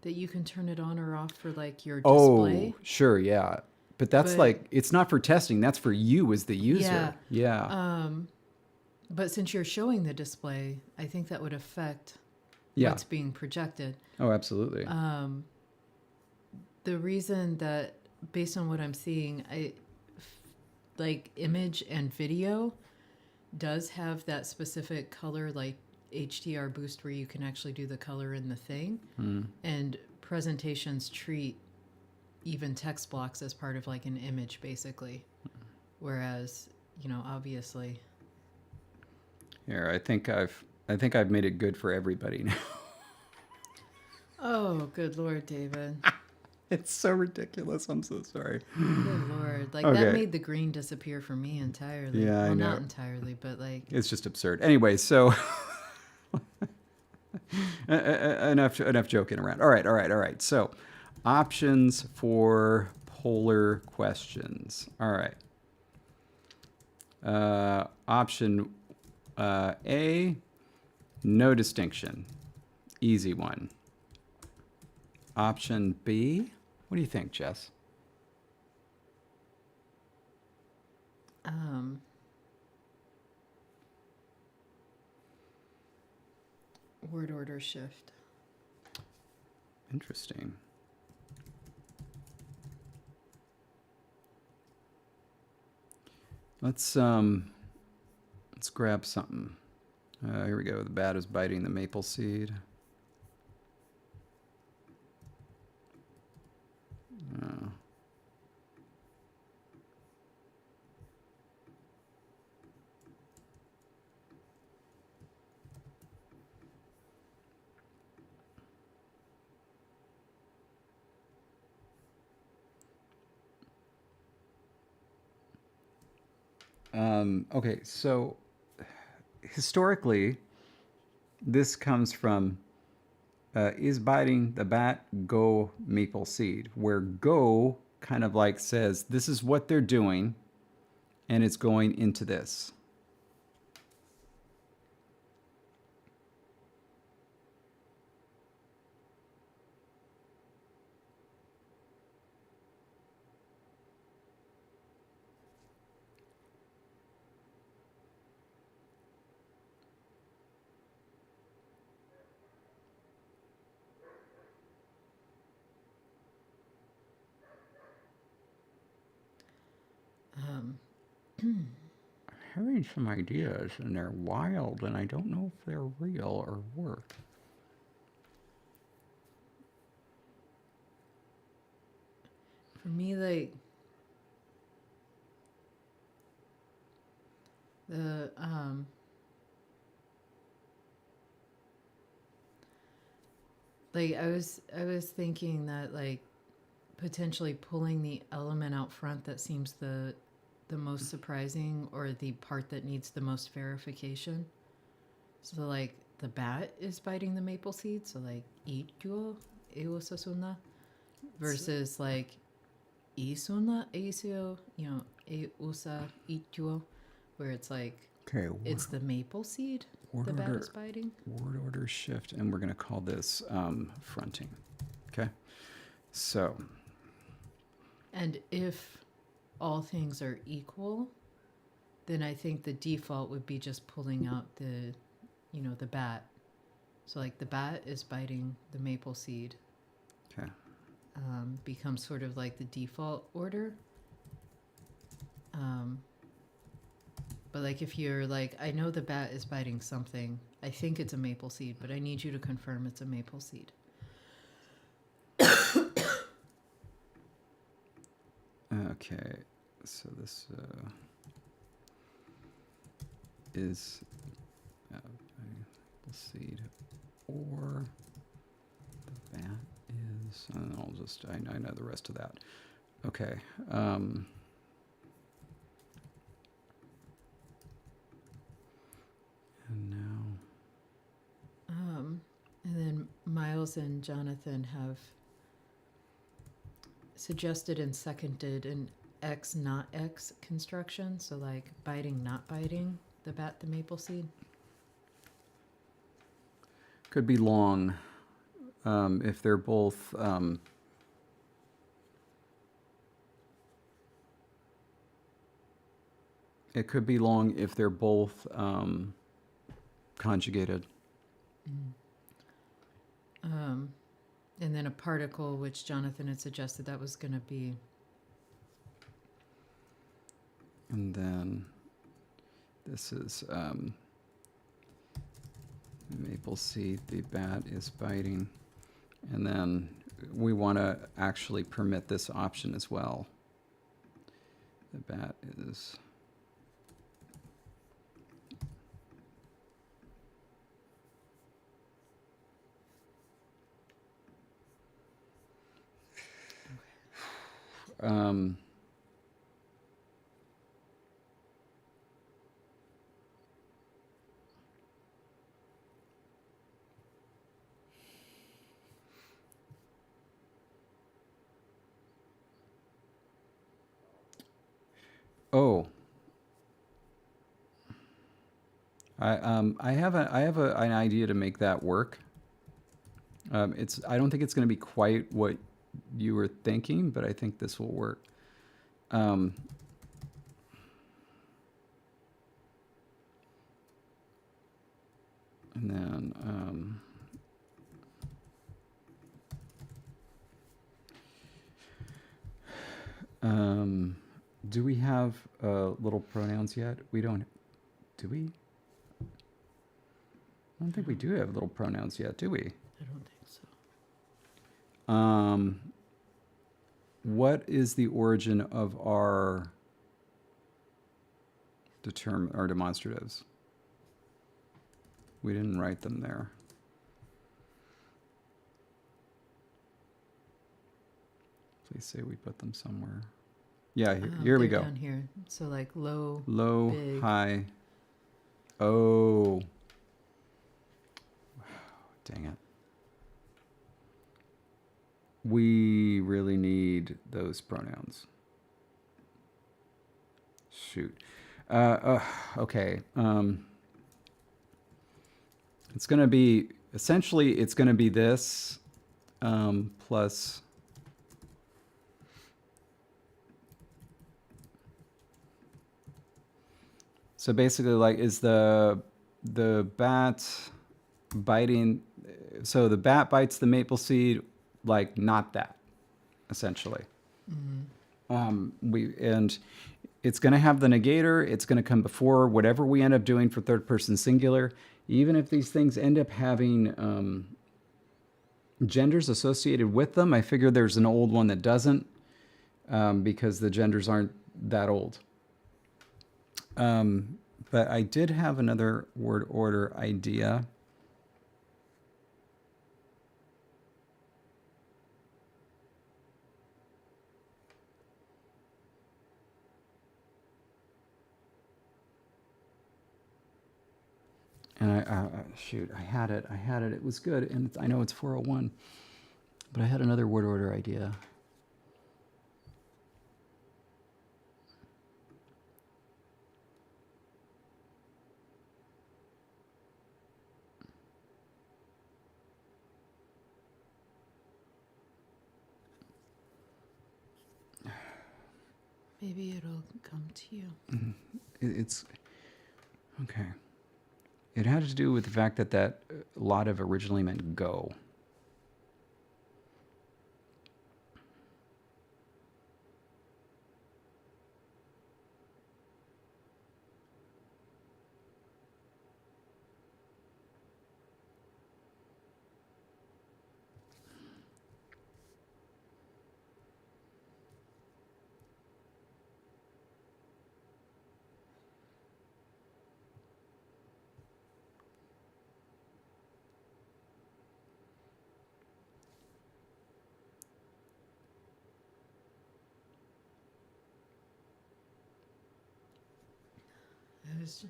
that you can turn it on or off for like your display. Oh, sure, yeah. But that's But- like, it's not for testing. That's for you as the user. Yeah. But since you're showing the display, I think that would affect Yeah. what's being projected. Oh, absolutely. The reason that, based on what I'm seeing, like image and video does have that specific color, like HDR boost, where you can actually do the color in the thing. And presentations treat even text blocks as part of like an image, basically. Whereas, obviously. Here, I think I've made it good for everybody now. Oh, good Lord, David. It's so ridiculous. I'm so sorry. Good Lord. Like, Okay. that made the green disappear for me entirely. Yeah, I well, know. not entirely, but like. It's just absurd. Anyway, so enough joking around. All right. So, options for polar questions. All right. Option A, no distinction. Easy one. Option B, what do you think, Jess? Word order shift. Interesting. Let's grab something. Here we go. The bat is biting the maple seed. Okay, so historically, this comes from is biting the bat go maple seed, where go kind of like says this is what they're doing, and it's going into this. I'm having some ideas, and they're wild, and I don't know if they're real or work. For me, like, the like I was thinking that like potentially pulling the element out front that seems the most surprising, or the part that needs the most verification. So like the bat is biting the maple seed, so like ityo eosasuna, versus like isuna eisyo, eusa ityo, where it's like Okay. it's the maple seed Word the bat order. is biting. Word order shift, and we're going to call this fronting. Okay. So. And if all things are equal, then I think the default would be just pulling out the bat. So like the bat is biting the maple seed. Okay. Becomes sort of like the default order. But like if you're like, I know the bat is biting something, I think it's a maple seed, but I need you to confirm it's a maple seed. Okay. So this is maple seed, or the bat is. And I'll just. I know the rest of that. Okay. And now. And then Miles and Jonathan have suggested and seconded an X not X construction. So like biting, not biting the bat, the maple seed. Could be long if they're both. It could be long if they're both conjugated. And then a particle, which Jonathan had suggested that was going to be. And then this is maple seed, the bat is biting. And then we want to actually permit this option as well. The bat is... Oh, I have an idea to make that work. I don't think it's going to be quite what you were thinking, but I think this will work. And then do we have little pronouns yet? We don't. Do we? I don't think we do have little pronouns yet, do we? I don't think so. What is the origin of our demonstratives? We didn't write them there. Please say we put them somewhere. Yeah, here we go. Down here. So like low, big. High. Oh. Dang it. We really need those pronouns. Shoot. Okay. It's going to be, essentially, it's going to be this plus... So basically, like, is the bat biting... So the bat bites the maple seed, like, not that, essentially. And it's going to have the negator. It's going to come before whatever we end up doing for third person singular. Even if these things end up having genders associated with them, I figure there's an old one that doesn't, because the genders aren't that old. But I did have another word order idea. And shoot, I had it. It was good. And I know it's 401, but I had another word order idea. Maybe it'll come to you. It's okay. It had to do with the fact that lot of originally meant go.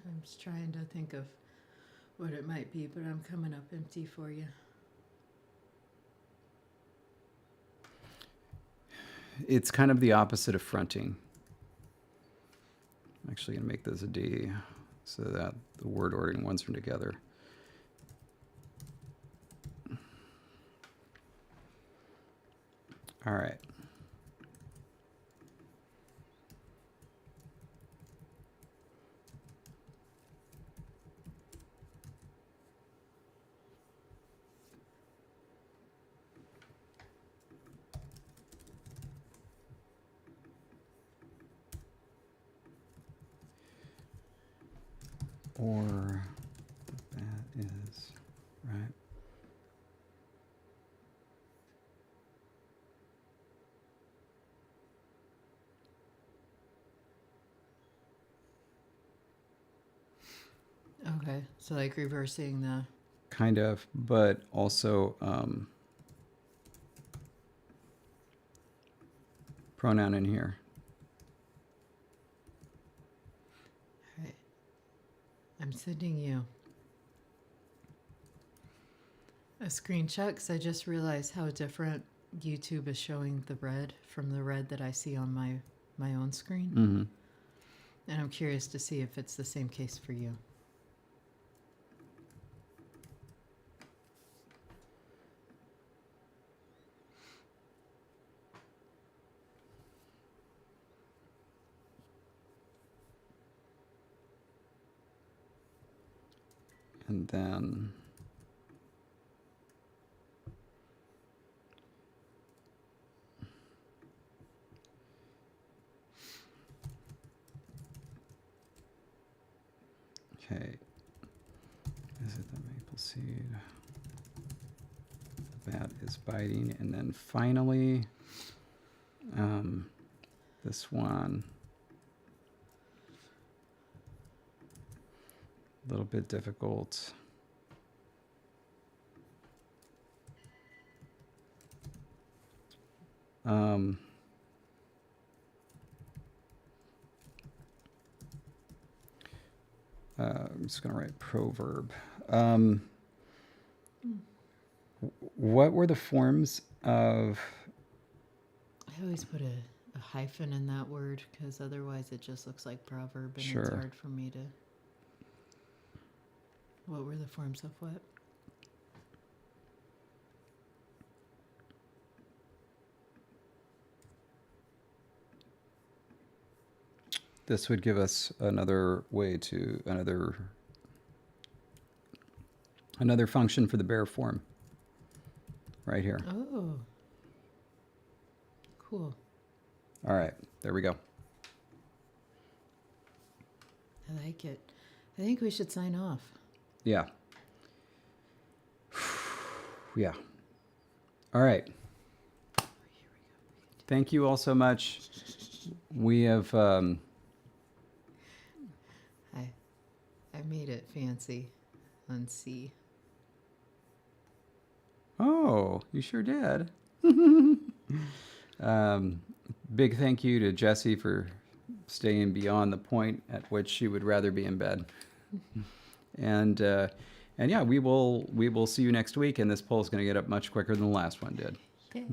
I'm just trying to think of what it might be, but I'm coming up empty for you. It's kind of the opposite of fronting. I'm actually going to make this a D so that the word ordering ones from together. All right. Or that is right. Okay, so like reversing the. Kind of, but also pronoun in here. All right. I'm sending you a screenshot because I just realized how different YouTube is showing the red from the red that I see on my own screen. Mm-hmm. And I'm curious to see if it's the same case for you. And then okay. Is it the maple seed? The bat is biting. And then finally, this one. A little bit difficult. I'm just going to write proverb. What were the forms of... I always put a hyphen in that word because otherwise it just looks like proverb and Sure. it's hard for me to... What were the forms of what? This would give us another way to... Another function for the bear form. Right here. Oh. Cool. All right. There we go. I like it. I think we should sign off. Yeah. Yeah. All right. Thank you all so much. We have... I made it fancy on C. Oh, you sure did. Big thank you to Jessie for staying beyond the point at which she would rather be in bed. And yeah, we will see you next week, and this poll is going to get up much quicker than the last one did. Yay.